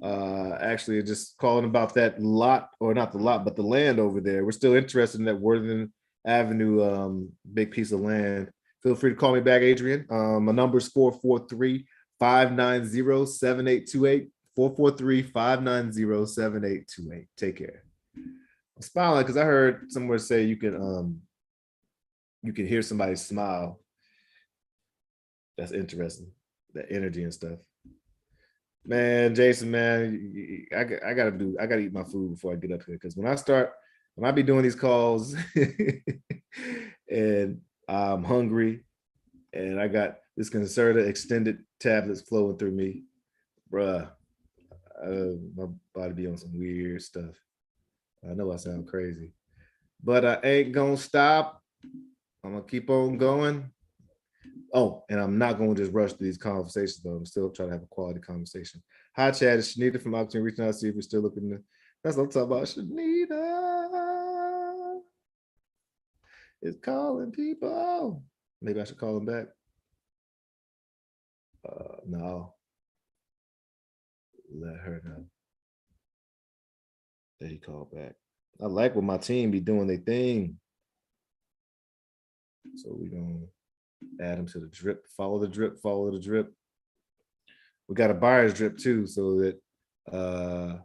Actually, just calling about that lot, or not the lot, but the land over there. We're still interested in that Worthing Avenue big piece of land. Feel free to call me back, Adrian. My number is 443-590-7828. 443-590-7828. Take care. I'm smiling because I heard somewhere say you can hear somebody smile. That's interesting. That energy and stuff. Man, Jason, man, I gotta eat my food before I get up here, because when I be doing these calls and I'm hungry and I got this Concerta extended tablets flowing through me, bruh, my body be on some weird stuff. I know I sound crazy, but I ain't gonna stop. I'm gonna keep on going. Oh, and I'm not going to just rush through these conversations, though. I'm still trying to have a quality conversation. Hi, Chad. It's Shanita from Opportunity, reaching out to see if you're still looking to. That's what I'm talking about. Shanita is calling people. Maybe I should call him back. No. Let her know that he called back. I like when my team be doing their thing. So we gonna add them to the drip, follow the drip, follow the drip. We got a buyer's drip too, so that the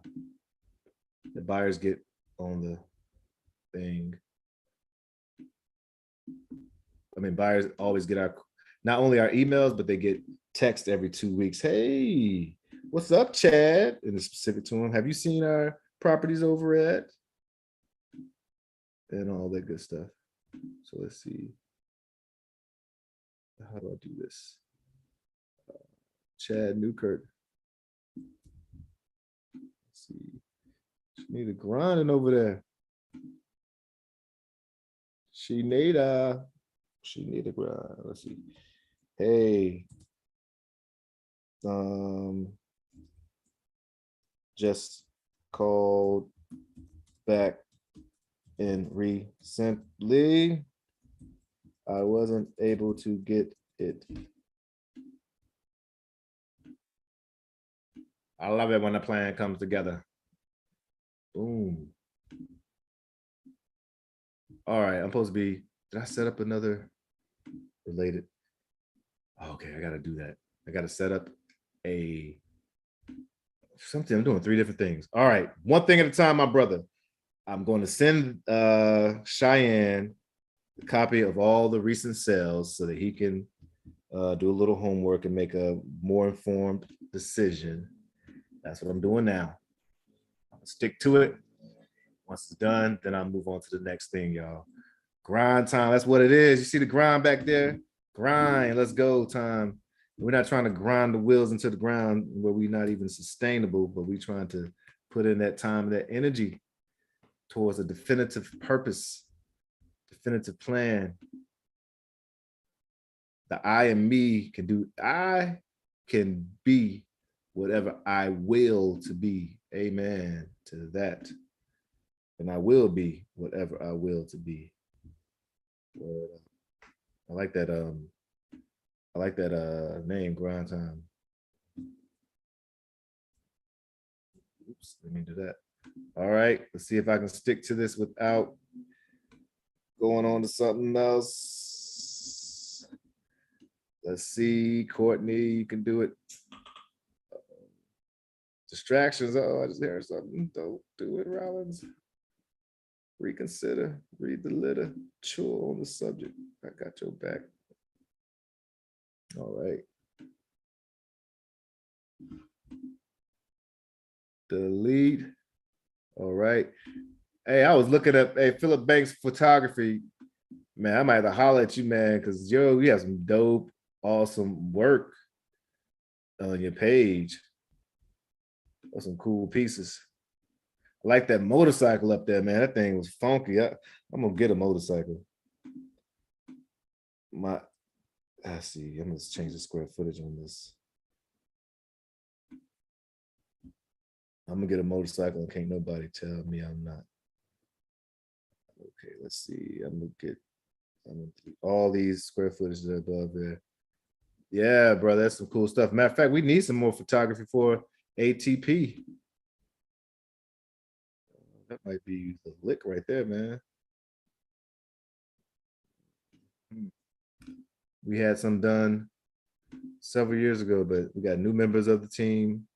buyers get on the thing. I mean, buyers always get not only our emails, but they get text every 2 weeks. Hey, what's up, Chad? And it's specific to them. Have you seen our properties over at and all that good stuff. So let's see. How do I do this? Chad Newkirk. Let's see. She need a grinding over there. She need a grind. Let's see. Hey. Just called back in recently. I wasn't able to get it. I love it when the plan comes together. Boom. All right, I'm supposed to be, did I set up another related? Okay, I gotta do that. I gotta set up a something. I'm doing 3 different things. All right, one thing at a time, my brother. I'm going to send Cheyenne a copy of all the recent sales so that he can do a little homework and make a more informed decision. That's what I'm doing now. I'm gonna stick to it. Once it's done, then I'll move on to the next thing, y'all. Grind time. That's what it is. You see the grind back there? Grind. Let's go time. We're not trying to grind the wheels into the ground where we're not even sustainable, but we're trying to put in that time, that energy towards a definitive purpose, definitive plan. The I and me can do, I can be whatever I will to be. Amen to that. And I will be whatever I will to be. I like that name, grind time. Oops, let me do that. All right, let's see if I can stick to this without going on to something else. Let's see, Courtney, you can do it. Distractions. Oh, I just heard something. Don't do it, Rollins. Reconsider, read the literature on the subject. I got your back. All right. Delete. All right. Hey, I was looking up, hey, Philip Banks photography. Man, I might have to holler at you, man, because you have some dope, awesome work on your page. That's some cool pieces. I like that motorcycle up there, man. That thing was funky. I'm gonna get a motorcycle. I see. I'm gonna change the square footage on this. I'm gonna get a motorcycle and can't nobody tell me I'm not. Okay, let's see. I'm gonna get all these square footage that are above there. Yeah, bro, that's some cool stuff. Matter of fact, we need some more photography for ATP. That might be the lick right there, man. We had some done several years ago, but we got new members of the team.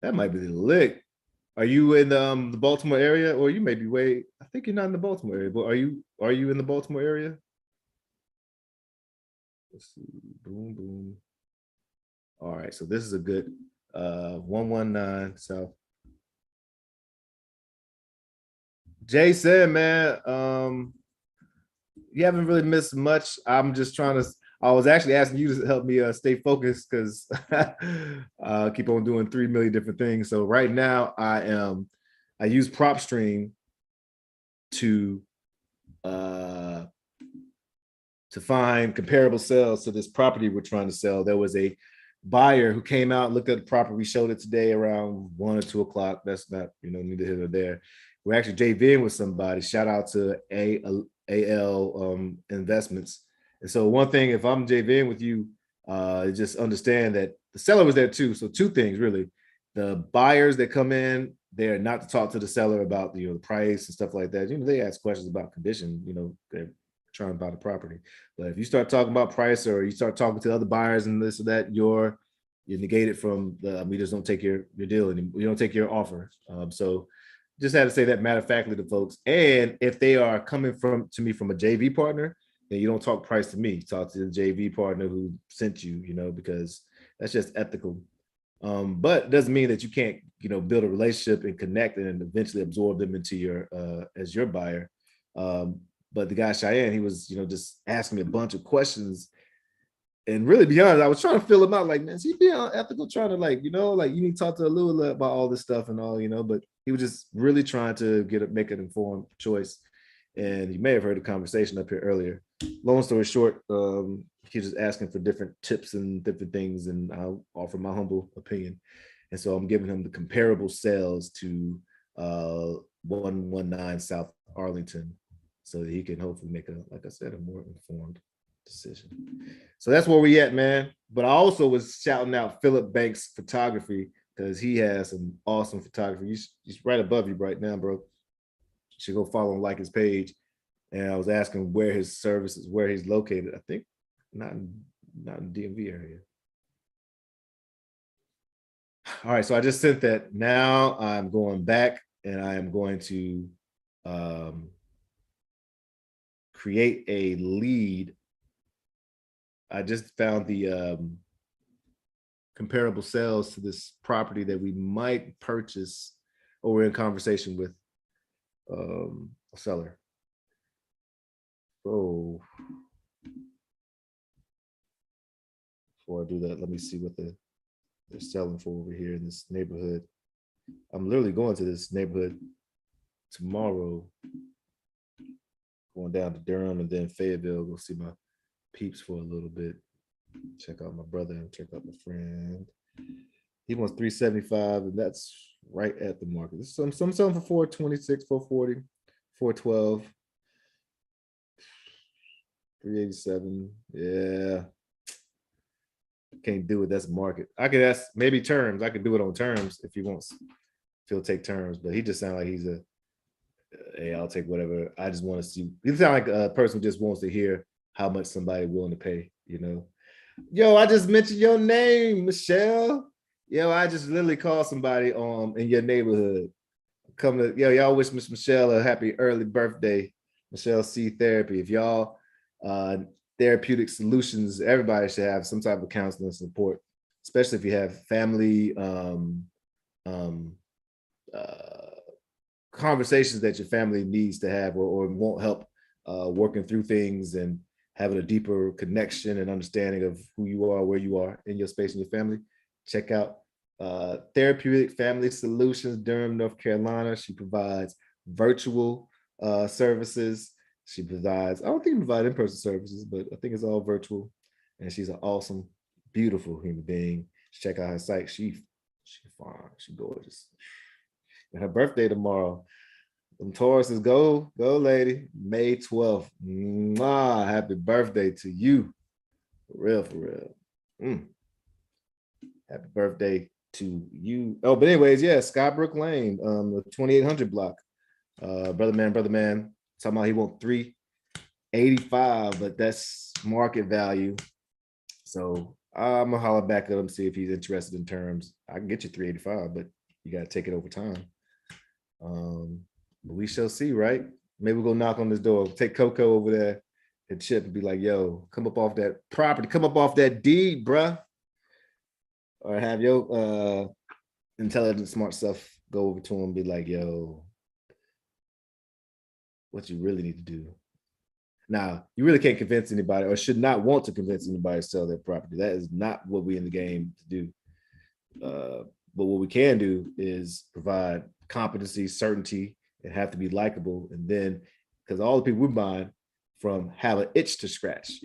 That might be the lick. Are you in the Baltimore area, or you may be way? I think you're not in the Baltimore area, but are you in the Baltimore area? Let's see. Boom, boom. All right, so this is a good 119 South. Jay said, man, you haven't really missed much. I'm just trying to. I was actually asking you to help me stay focused because I keep on doing 3 million different things. So right now I use PropStream to find comparable sales to this property we're trying to sell. There was a buyer who came out, looked at the property. We showed it today around 1 or 2 o'clock. That's not, neither here nor there. We're actually JVing with somebody. Shout out to AL Investments. And so one thing, if I'm JVing with you, just understand that the seller was there too. So 2 things really. The buyers that come in, they're not to talk to the seller about the price and stuff like that. They ask questions about condition, they're trying to buy the property. But if you start talking about price or you start talking to other buyers and this or that, you're negated from we just don't take your deal anymore. We don't take your offer. So just had to say that matter of factly to folks. And if they are coming to me from a JV partner, then you don't talk price to me. Talk to the JV partner who sent you, because that's just ethical. But it doesn't mean that you can't, build a relationship and connect and eventually absorb them into your as your buyer. But the guy Cheyenne, he was, just asking me a bunch of questions. And really, be honest, I was trying to fill him out. Like, man, is he being ethical? Trying to you need to talk to Lou about all this stuff and all, But he was just really trying to make an informed choice. And you may have heard a conversation up here earlier. Long story short, he was just asking for different tips and different things, and I'll offer my humble opinion. And so I'm giving him the comparable sales to 119 South Arlington, so that he can hopefully make like I said, a more informed decision. So that's where we at, man. But I also was shouting out Philip Banks Photography because he has some awesome photography. He's right above you right now, bro. You should go follow and like his page. And I was asking where his services, where he's located. I think not in DMV area. All right, so I just sent that. Now I'm going back and I am going to create a lead. I just found the comparable sales to this property that we might purchase, or we're in conversation with a seller. So before I do that, let me see what they're selling for over here in this neighborhood. I'm literally going to this neighborhood tomorrow, going down to Durham and then Fayetteville, go see my peeps for a little bit, check out my brother and check out my friend. He wants 375, and that's right at the market. Some selling for 426, 440, 412, 387. Yeah, can't do it. That's market. I could ask maybe terms. I could do it on terms if he wants. If he'll take terms, but he just sounds like he's hey, I'll take whatever. I just want to see. He sounds like a person who just wants to hear how much somebody willing to pay. Yo, I just mentioned your name, Michelle. Yo, I just literally called somebody in your neighborhood. Y'all wish Miss Michelle a happy early birthday. Michelle C Therapy. If y'all therapeutic solutions, everybody should have some type of counseling support, especially if you have family conversations that your family needs to have or won't help working through things and having a deeper connection and understanding of who you are, where you are in your space and your family. Check out Therapeutic Family Solutions, Durham, North Carolina. She provides virtual services. She provides, I don't think she provides in-person services, but I think it's all virtual. And she's an awesome, beautiful human being. Check out her site. She fine, she gorgeous. And her birthday tomorrow. And Tauruses, go lady. May 12th. Mwah, happy birthday to you. For real. Happy birthday to you. Oh, but anyways, yeah, Skybrook Lane, the 2800 block. Brother man, talking about he want 385, but that's market value. So I'm gonna holler back at him, see if he's interested in terms. I can get you 385, but you gotta take it over time. But we shall see, right? Maybe we'll go knock on this door, take Coco over there and Chip and be like, yo, come up off that property, come up off that deed, bruh. Or have your intelligent, smart stuff go over to him and be like, yo, what you really need to do. Now, you really can't convince anybody or should not want to convince anybody to sell their property. That is not what we're in the game to do. But what we can do is provide competency, certainty, and have to be likable. And then, because all the people we're buying from have an itch to scratch,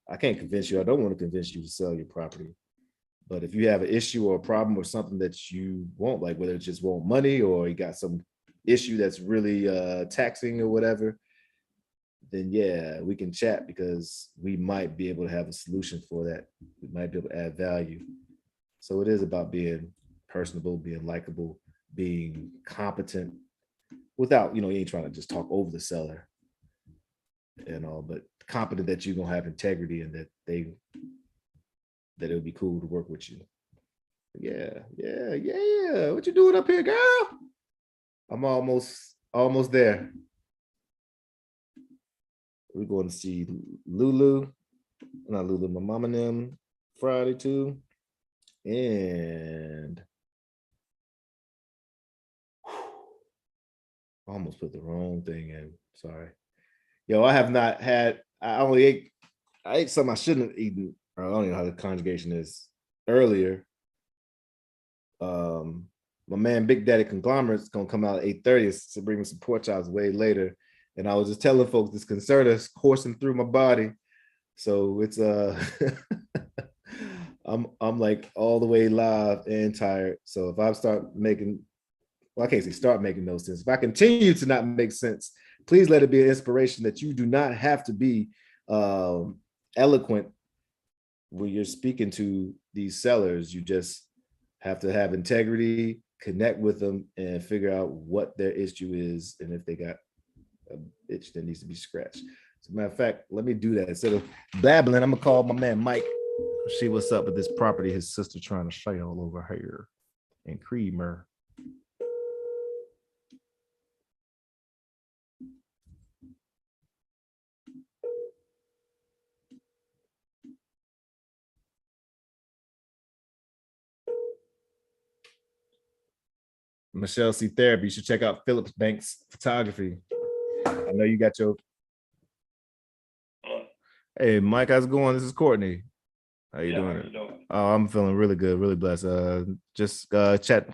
I can't convince you. I don't want to convince you to sell your property. But if you have an issue or a problem or something that you want, like whether it's just want money or you got some issue that's really taxing or whatever, then yeah, we can chat because we might be able to have a solution for that. We might be able to add value. So it is about being personable, being likable, being competent without, you ain't trying to just talk over the seller and all, but competent that you're going to have integrity and that it'll be cool to work with you. Yeah. What you doing up here, girl? I'm almost there. We're going to see Lulu, not Lulu, my mom and them Friday too. And I almost put the wrong thing in. Sorry. Yo, I have not had, I ate something I shouldn't have eaten, or I don't even know how the conjugation is earlier. My man Big Daddy Conglomerate's gonna come out at 8:30 to bring me some pork chops way later. And I was just telling folks this concerta's coursing through my body. So it's I'm like all the way live and tired. So if I start making, well, I can't say start making no sense. If I continue to not make sense, please let it be an inspiration that you do not have to be eloquent when you're speaking to these sellers. You just have to have integrity, connect with them, and figure out what their issue is, and if they got a itch that needs to be scratched. As a matter of fact, let me do that. Instead of babbling, I'm gonna call my man Mike, see what's up with this property his sister trying to sell over here in Creamer. Michelle C. Therapy. You should check out Phillips Banks Photography. I know you got your. Hey, Mike, how's it going? This is Courtney. How you doing? Oh, I'm feeling really good, really blessed. Just chat.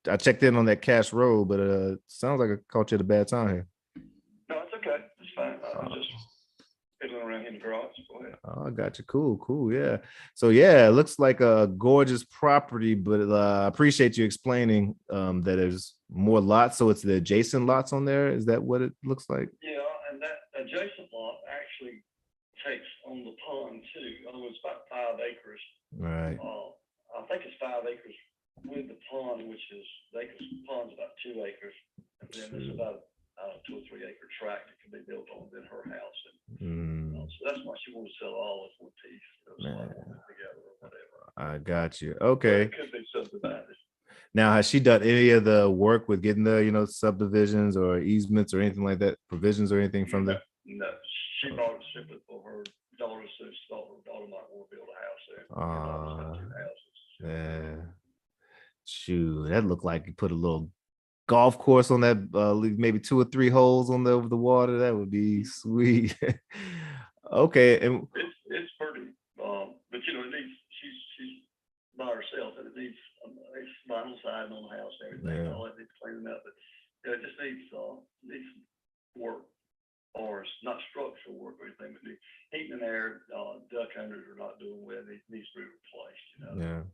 I checked in on that Cash Road, but sounds like I caught you at a bad time here. No, it's okay. It's fine. I was just fiddling around in the garage. Go ahead. Oh, I got you. Cool. Yeah. So yeah, it looks like a gorgeous property, but I appreciate you explaining that there's more lots. So it's the adjacent lots on there. Is that what it looks like? Yeah, and that adjacent lot actually takes on the pond too. It's about 5 acres. Right. I think it's 5 acres with the pond, which is the pond's about 2 acres, and then there's about a 2 or 3 acre tract that can be built on within her house. And so that's why she wanted to sell all as one piece, together or whatever. I got you. Okay. It could be subdivided. Now, has she done any of the work with getting the subdivisions or easements or anything like that, provisions or anything from the? No, she bought it simply for her daughter, so she thought her daughter might want to build a house there. Her daughter's got 2 houses. Yeah. Shoot, that looked like you put a little golf course on that, maybe 2 or 3 holes on over the water. That would be sweet. Okay, and it's pretty, but it needs. She's by herself, and it needs vinyl siding on the house and everything. Yeah. All that needs cleaning up, but it just needs work, or it's not structural work or anything, but the heating and air, duct hunters are not doing well. It needs to be replaced. Yeah.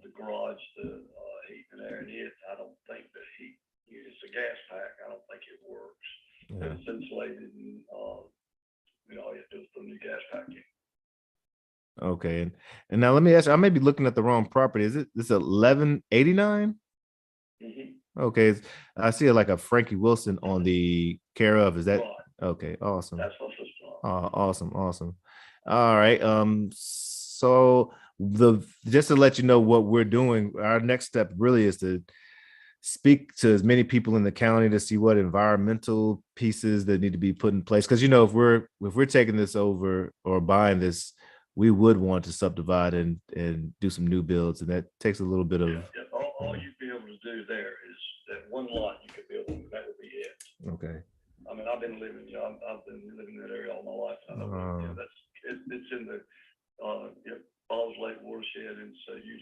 The garage, the heat and air, and I don't think the heat. It's a gas pack. I don't think it works. Yeah. It's insulated, and all you have to do is put a new gas pack in. Okay, and now let me ask you, I may be looking at the wrong property. Is it this 1189? Mm-hmm. Okay, I see like a Frankie Wilson on the care of. Is that Right. okay? Awesome. That's my sister-in-law. Awesome. All right. So just to let you know what we're doing, our next step really is to speak to as many people in the county to see what environmental pieces that need to be put in place. Because if we're taking this over or buying this, we would want to subdivide and do some new builds, and that takes a little bit of. Yeah. All you'd be able to do there is that one lot you could build on. That would be it. Okay. I mean, I've been living in that area all my life. I know it's in the Falls Lake watershed, and so you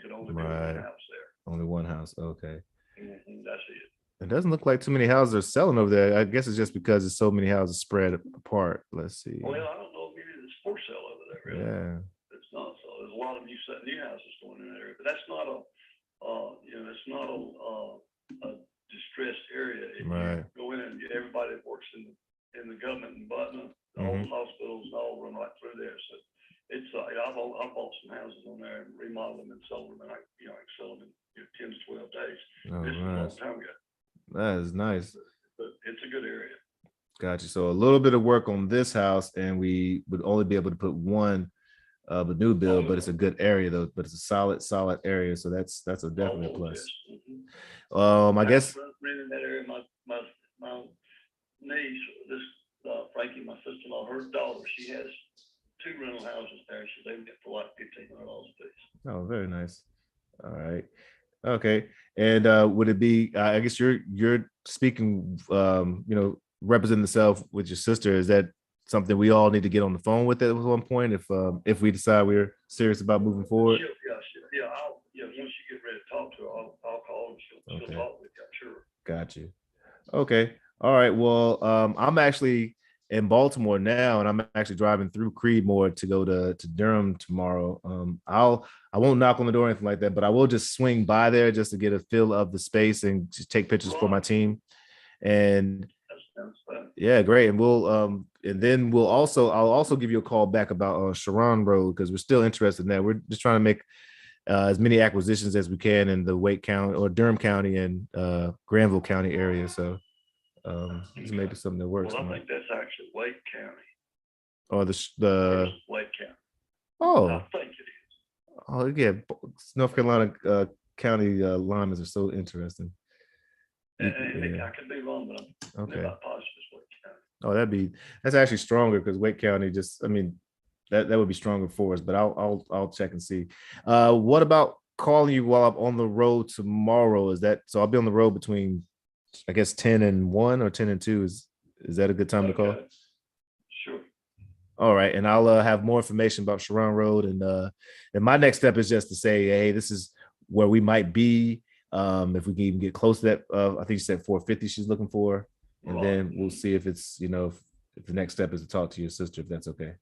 could only build one house there. Only one house. Okay. Mm-hmm, that's it. It doesn't look like too many houses are selling over there. I guess it's just because there's so many houses spread apart. Let's see. Well, I don't know if maybe it's for sale over there. Really. Yeah. It's not so. There's a lot of new houses going in that area, but that's not it's not a distressed area. If you go in and get everybody that works in the government and Butner, all the hospitals and all run right through there. So it's I've bought some houses on there and remodeled them and sold them, and I sell them in 10 to 12 days. This was a long time ago. That is nice. But it's a good area. Gotcha. So a little bit of work on this house, and we would only be able to put one the new build, but it's a good area though. But it's a solid area, so that's a definite plus. I guess in that area, my niece, this Frankie, my sister-in-law, her daughter, she has two rental houses there, so they would get for like $1,500 a piece. Oh, very nice. All right. Okay. And would it be? I guess you're speaking. Representing the self with your sister. Is that something we all need to get on the phone with at one point if we decide we're serious about moving forward? Yeah. Once you get ready to talk to her, I'll call and she'll talk with you. I'm sure. Got you. Okay. All right. Well, I'm actually in Baltimore now, and I'm actually driving through Creedmoor to go to Durham tomorrow. I won't knock on the door or anything like that, but I will just swing by there just to get a feel of the space and just take pictures for my team. And yeah, great. And I'll also give you a call back about Sharon Road because we're still interested in that. We're just trying to make as many acquisitions as we can in the Wake County or Durham County and Granville County area. So this may be something that works. Well, I think that's actually Wake County. Or the Wake County. Oh, I think it is. Oh yeah, North Carolina county linemen are so interesting. And I could be wrong, but I'm Okay. about positive it's Wake County. Oh, that's actually stronger because Wake County that would be stronger for us, but I'll check and see. What about calling you while I'm on the road tomorrow? So I'll be on the road between, I guess, 10 and 1 or 10 and 2. Is that a good time to call? Sure. All right. And I'll have more information about Sharon Road. And my next step is just to say, hey, this is where we might be. If we can even get close to that, I think you said 450 she's looking for. And then we'll see if it's, if the next step is to talk to your sister, if that's okay.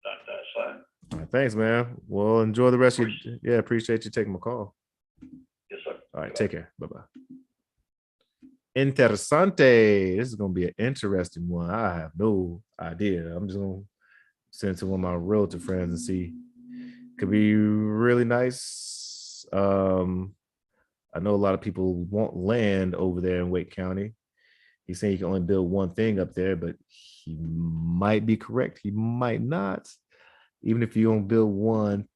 That's fine. All right, thanks, man. Well, enjoy the rest of your, yeah, appreciate you taking my call. Yes, sir. All right, take care. Bye-bye. Interessante. This is going to be an interesting one. I have no idea. I'm just going to send it to one of my realtor friends and see. Could be really nice. I know a lot of people want land over there in Wake County. He's saying you can only build one thing up there, but he might be correct. He might not. Even if you don't build one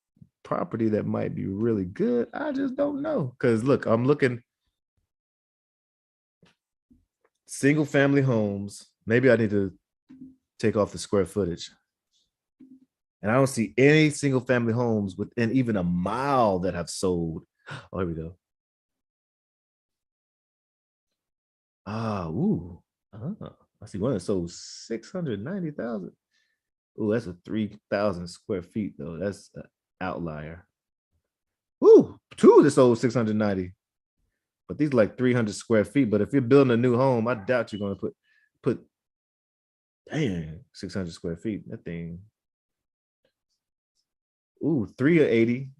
property that might be really good, I just don't know. Because look, I'm looking single family homes. Maybe I need to take off the square footage. And I don't see any single family homes within even a mile that have sold. Oh, here we go. I see one that sold 690,000. Oh, that's a 3,000 square feet though. That's an outlier. Ooh, two that sold 690. But these are like 300 square feet. But if you're building a new home, I doubt you're going to put 600 square feet. That thing. Ooh, 380.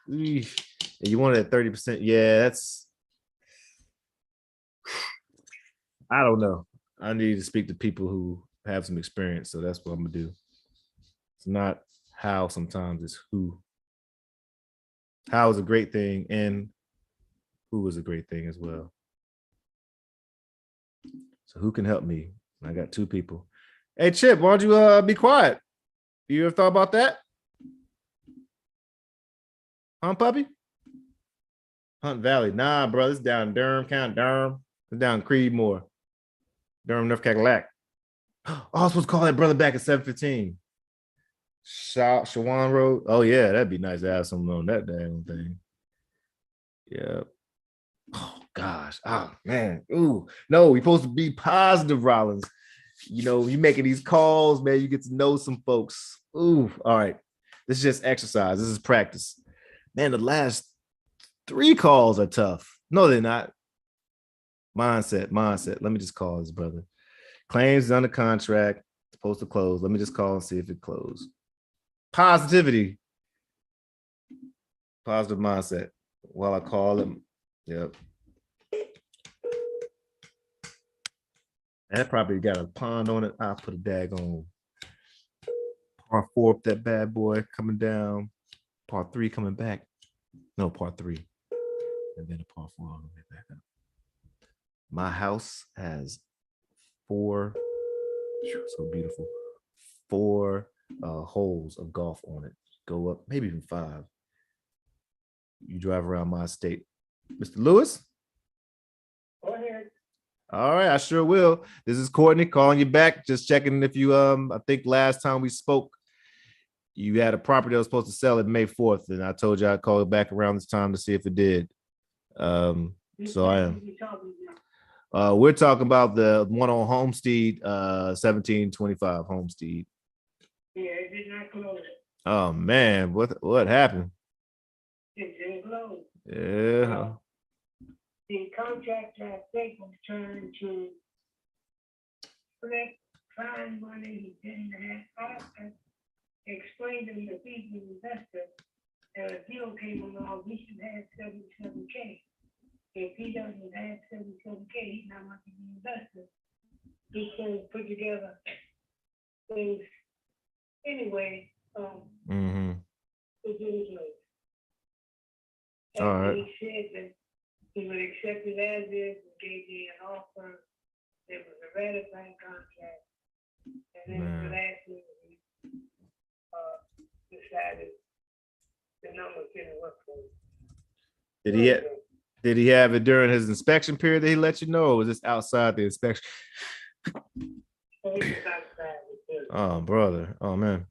You want it at 30%. Yeah, that's. I don't know. I need to speak to people who have some experience. So that's what I'm going to do. It's not how sometimes, it's who. How is a great thing and who is a great thing as well. So who can help me? I got two people. Hey, Chip, why don't you be quiet? You ever thought about that? Huh, puppy? Hunt Valley. Nah, bro, it's down in Durham County. Durham. It's down in Creedmoor. Durham, North Carolina. Oh, I was supposed to call that brother back at 7:15. Shawan Road. Oh, yeah, that'd be nice to have someone on that damn thing. Yeah. Oh, gosh. Oh, man. Ooh, no, we're supposed to be positive, Rollins. You making these calls, man, you get to know some folks. Ooh, all right. This is just exercise. This is practice. Man, the last 3 calls are tough. No, they're not. Mindset. Let me just call this brother. Claims is under contract, supposed to close. Let me just call and see if it closed. Positivity. Positive mindset. While I call him. Yep. That property got a pond on it. I'll put a daggone par 4 up that bad boy coming down. Par 3 coming back. No, par 3. And then a par 4 all the way back up. My house has 4, so beautiful, 4 holes of golf on it. Go up, maybe even 5. You drive around my estate. Mr. Lewis? Go ahead. All right, I sure will. This is Courtney calling you back. Just checking if you I think last time we spoke, you had a property that was supposed to sell at May 4th, and I told you I'd call back around this time to see if it did. So I am. We're talking about the one on Homestead, 1725 Homestead. Yeah, it did not close. Oh man, what happened? It didn't close. Yeah. The contractor, I think, was trying to find money he didn't have. I explained to the people investor that a deal came along, we should have 77K. If he doesn't have 77K, he's not much of an investor. He can put together things anyway. It didn't close. All right. He said that he would accept it as is and gave me an offer. It was a ratifying contract. And then the last thing we decided the numbers didn't work for him. Did he have it during his inspection period that he let you know, or was this outside the inspection? So he was outside. Oh, brother. Oh man.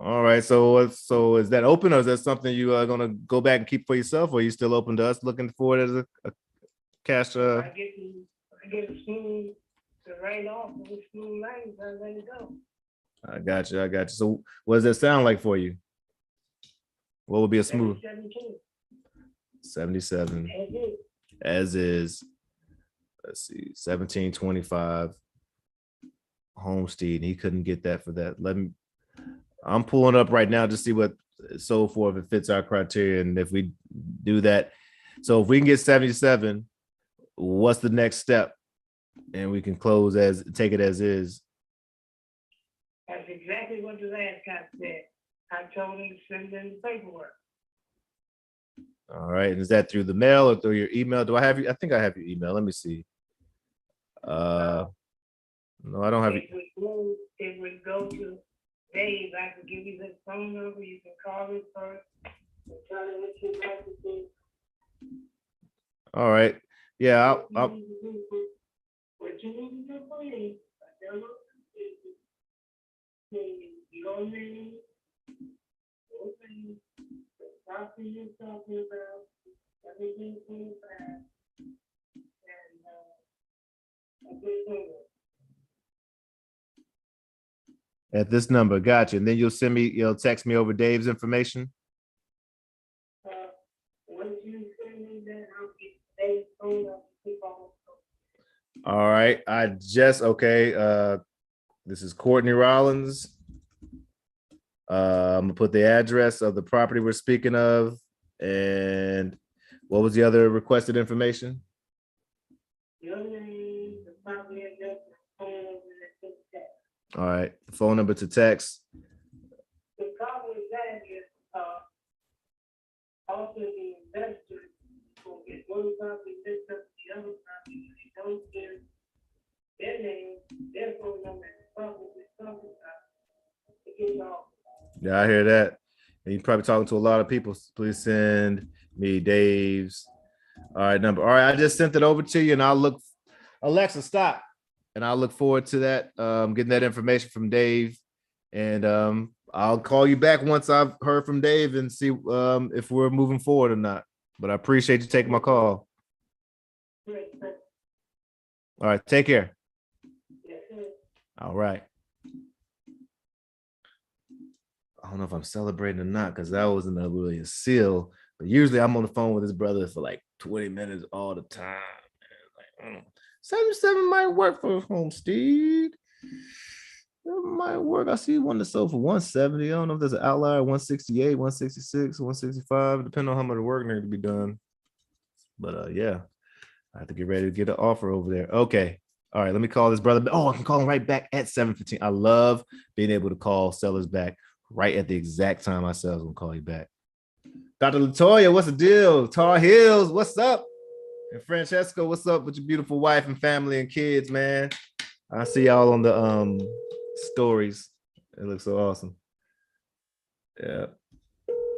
All right. So is that open, or is that something you are gonna go back and keep for yourself, or are you still open to us looking for it as a cash? I get a smooth to write off with smooth lines, I let it go. I got you. So what does that sound like for you? What would be a smooth? 77 as is. Let's see, 1725 Homestead. He couldn't get that for that. I'm pulling up right now to see what it's sold for, if it fits our criteria, and if we do that. So if we can get 77, what's the next step? And we can take it as is. That's exactly what the last guy said. I told him to send in the paperwork. All right. And is that through the mail or through your email? Do I have you? I think I have your email. Let me see. No, I don't have it. It would go to Dave. I can give you his phone number. You can call him first and tell him what you'd like to do. All right. Yeah. What you need to do for me, I don't know. You go in, open the property you're talking about, everything 25, and At this number, gotcha. And then you'll text me over Dave's information. once you send me that, I'll get Dave's phone up to keep on. All right. Okay. This is Courtney Rollins. I'm gonna put the address of the property we're speaking of. And what was the other requested information? Your name, the property address, the phone number, and the text. All right. The phone number to text. The problem with that is, also the investor will get one property, picked up the other property, they don't give their name, their phone number, and the property they're talking about. It gets off. Yeah, I hear that. And you're probably talking to a lot of people. Please send me Dave's number. All right, I just sent it over to you, and Alexa, stop. And I'll look forward to that, getting that information from Dave. And I'll call you back once I've heard from Dave and see if we're moving forward or not. But I appreciate you taking my call. All right, take care. All right. I don't know if I'm celebrating or not, because that wasn't really a seal. But usually I'm on the phone with his brother for like 20 minutes all the time. Like, 77 might work for Homestead. That might work. I see one that sold for 170. I don't know if there's an outlier, 168, 166, 165, depending on how much work needs to be done. But yeah, I have to get ready to get an offer over there. Okay. All right, let me call this brother. Oh, I can call him right back at 7:15. I love being able to call sellers back right at the exact time I said I was gonna call you back. Dr. Latoya, what's the deal? Tar Heels, what's up? And Francesco, what's up with your beautiful wife and family and kids, man? I see y'all on the stories. It looks so awesome. Yeah.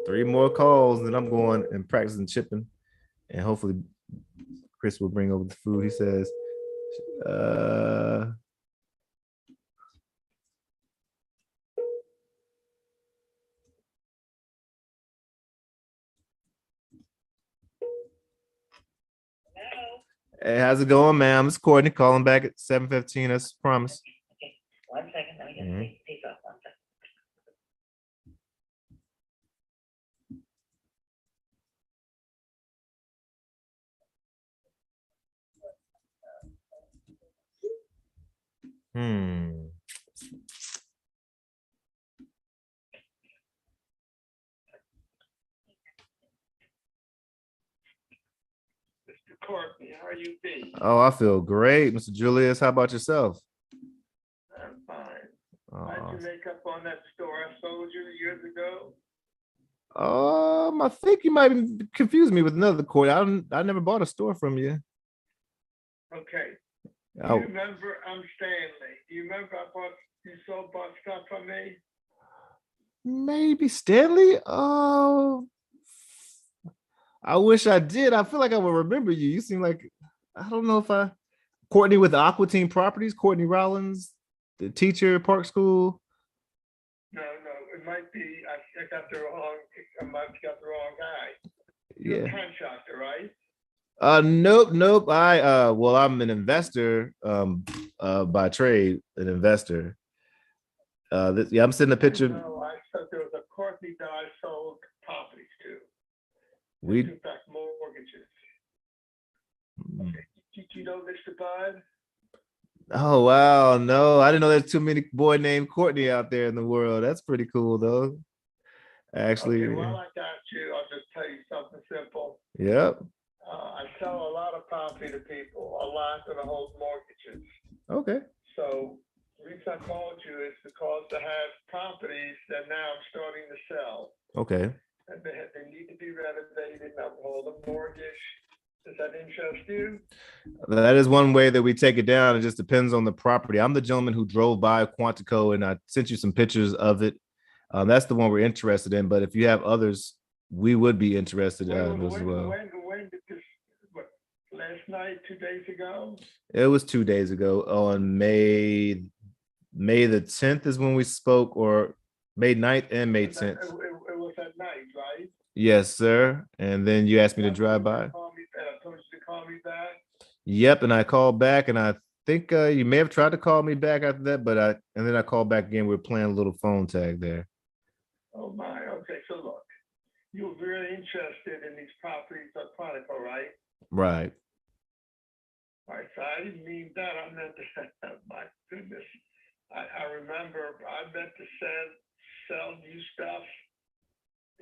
3 more calls, and I'm going and practicing chipping and hopefully Chris will bring over the food. He says, hey, how's it going, ma'am? It's Courtney calling back at 7:15 as promised. Okay, 1 second, let me just Mhm. take off 1 second. Hmm. Mr. Courtney, how you be? Oh, I feel great, Mr. Julius. How about yourself? I'm fine. Oh, How'd you make up on that store I sold you years ago? I think you might confuse me with another Courtney. I never bought a store from you. Okay. Do Oh, you remember, I'm Stanley. Do you remember you bought stuff from me? maybe Stanley. Oh, I wish I did. I feel like I would remember you. You seem like I don't know if I Courtney with the Aqua Team Properties, Courtney Rollins, the teacher, Park School. No, it might be, I got the wrong, I might have got the wrong guy. You're a Yeah. contractor, right? Nope. Well, I'm an investor, by trade, an investor. Yeah, I'm sending a picture. No, I thought there was a Courtney that I sold properties to. We, Took back mortgages. Did you know Mr. Bud? oh wow, no, I didn't know there's too many boy named Courtney out there in the world. That's pretty cool though. Actually, Okay, while I got you, I'll just tell you something simple. yep. I sell a lot of property to people, a lot that hold mortgages. Okay. So the reason I called you is because I have properties that now I'm starting to sell. Okay. And they need to be renovated, and I'll hold a mortgage. Does that interest you? That is one way that we take it down. It just depends on the property. I'm the gentleman who drove by Quantico and I sent you some pictures of it. That's the one we're interested in. But if you have others, we would be interested in those as well. When did this, what, last night, 2 days ago? It was 2 days ago on May the 10th is when we spoke, or May 9th and May 10th. It was at night, right? Yes, sir. And then you asked me to drive by. I told you to call me back. Yep, and I called back, and I think you may have tried to call me back after that, but and then I called back again. We were playing a little phone tag there. Oh my, okay, so look, you were very interested in these properties at Quantico, right? Right. All right, so I didn't mean that, I meant to, my goodness. I remember I meant to sell you stuff,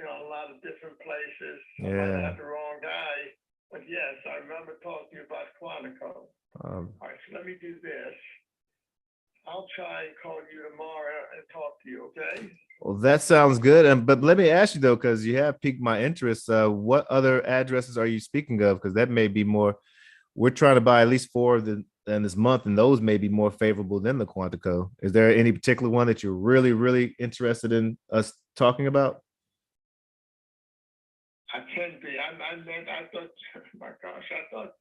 a lot of different places. I might have the wrong guy, but yes, I remember talking to you about Quantico. All right, so let me do this. I'll try and call you tomorrow and talk to you, okay? Well, that sounds good. But let me ask you though, because you have piqued my interest. What other addresses are you speaking of? Because that may be more. We're trying to buy at least 4 of them in this month, and those may be more favorable than the Quantico. Is there any particular one that you're really, really interested in us talking about? I can be. I thought, my gosh, I thought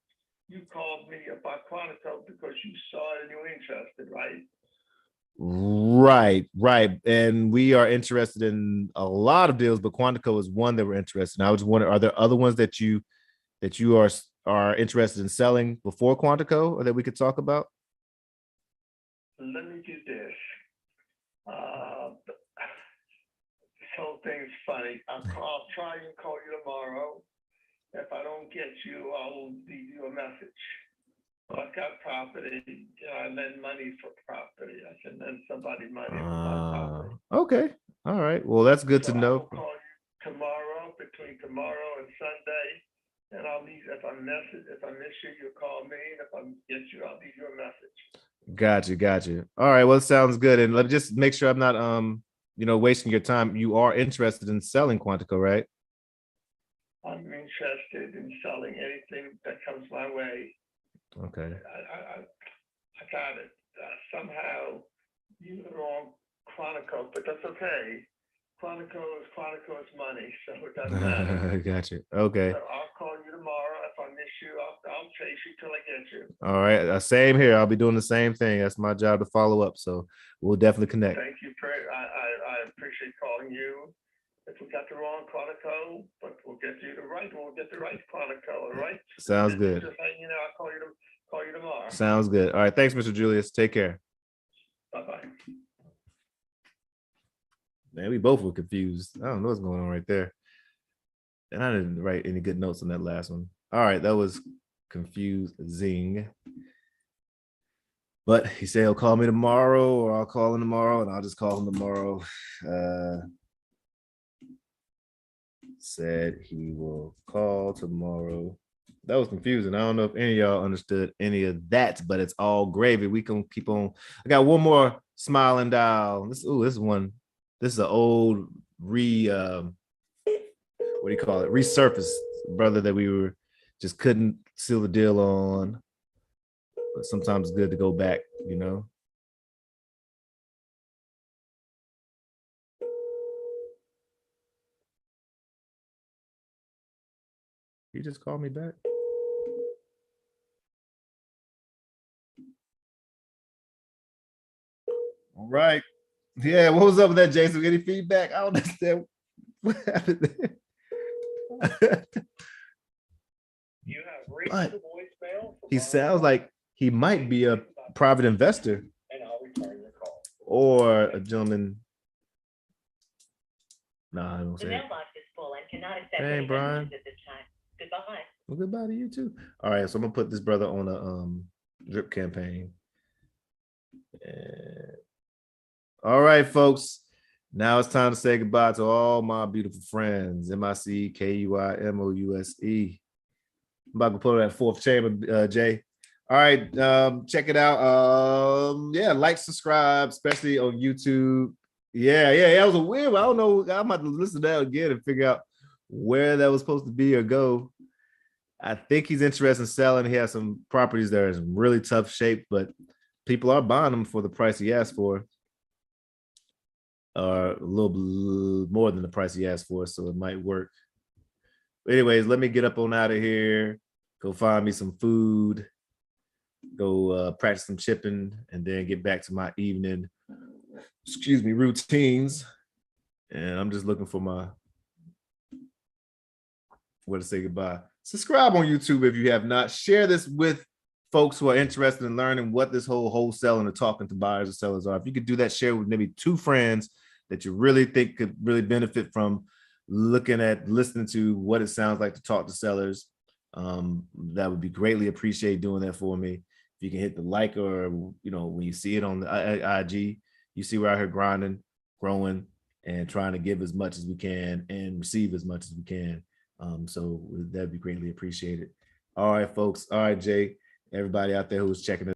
you called me about Quantico because you saw it and you were interested, right? Right. And we are interested in a lot of deals, but Quantico is one that we're interested in. I was wondering, are there other ones that you are interested in selling before Quantico, or that we could talk about? Let me do this. This whole thing's funny. I'll try and call you tomorrow. If I don't get you, I'll leave you a message. I've got property. I lend money for property. I can lend somebody money for my property. Okay. All right. Well, that's good to I know. will call you tomorrow, between tomorrow and Sunday, and I'll leave. If I miss you, you call me. And if I get you, I'll leave you a message. Got you. All right. Well, it sounds good. And let me just make sure I'm not wasting your time. You are interested in selling Quantico, right? I'm interested in selling anything that comes my way. Okay. I got it. Somehow you were wrong Quantico, but that's okay. Quantico is money, so it doesn't matter. Gotcha. Okay. So I'll call you tomorrow. If I miss you, I'll chase you till I get you. All right. Same here. I'll be doing the same thing. That's my job to follow up. So we'll definitely connect. Thank you, I appreciate calling you. If we got the wrong Quantico, but we'll get you the right Quantico, all right? Sounds good. Just letting you know, I'll call you tomorrow. Sounds good. All right. Thanks, Mr. Julius. Take care. Bye-bye. Man, we both were confused. I don't know what's going on right there. And I didn't write any good notes on that last one. All right, that was confusing. But he said he'll call me tomorrow, or I'll call him tomorrow, and I'll just call him tomorrow. Said he will call tomorrow. That was confusing. I don't know if any of y'all understood any of that, but it's all gravy. We can keep on. I got one more smiling dial. This is one. This is an old what do you call it? Resurfaced brother that we were just couldn't seal the deal on. But sometimes it's good to go back, you know. He just called me back. All right. Yeah, what was up with that, Jason? Any feedback? I don't understand what happened there. You have reached But the voicemail. he sounds like he might be a private investor And I'll return your call. or a gentleman. Nah, I don't The say it. mailbox is full and cannot accept Hey, any Brian. messages at this time. Goodbye. Well, goodbye to you too. All right, so I'm gonna put this brother on a drip campaign. And all right, folks. Now it's time to say goodbye to all my beautiful friends. MICKUIMOUSE. I'm about to put on that fourth chamber, Jay. All right, check it out. Yeah, like, subscribe, especially on YouTube. Yeah, that was a weird one. I don't know. I'm about to listen to that again and figure out where that was supposed to be or go. I think he's interested in selling. He has some properties that are in really tough shape, but people are buying them for the price he asked for, or a little more than the price he asked for, so it might work. But anyways, let me get up on out of here. Go find me some food. Go practice some chipping, and then get back to my evening, routines. And I'm just looking for my where to say goodbye. Subscribe on YouTube if you have not. Share this with folks who are interested in learning what this whole wholesaling and talking to buyers and sellers are. If you could do that, share with maybe 2 friends that you really think could really benefit from listening to what it sounds like to talk to sellers. That would be greatly appreciated doing that for me. If you can hit the like, or when you see it on the IG, you see we're out here grinding, growing, and trying to give as much as we can and receive as much as we can. So that'd be greatly appreciated. All right, folks. All right, Jay, everybody out there who's checking it.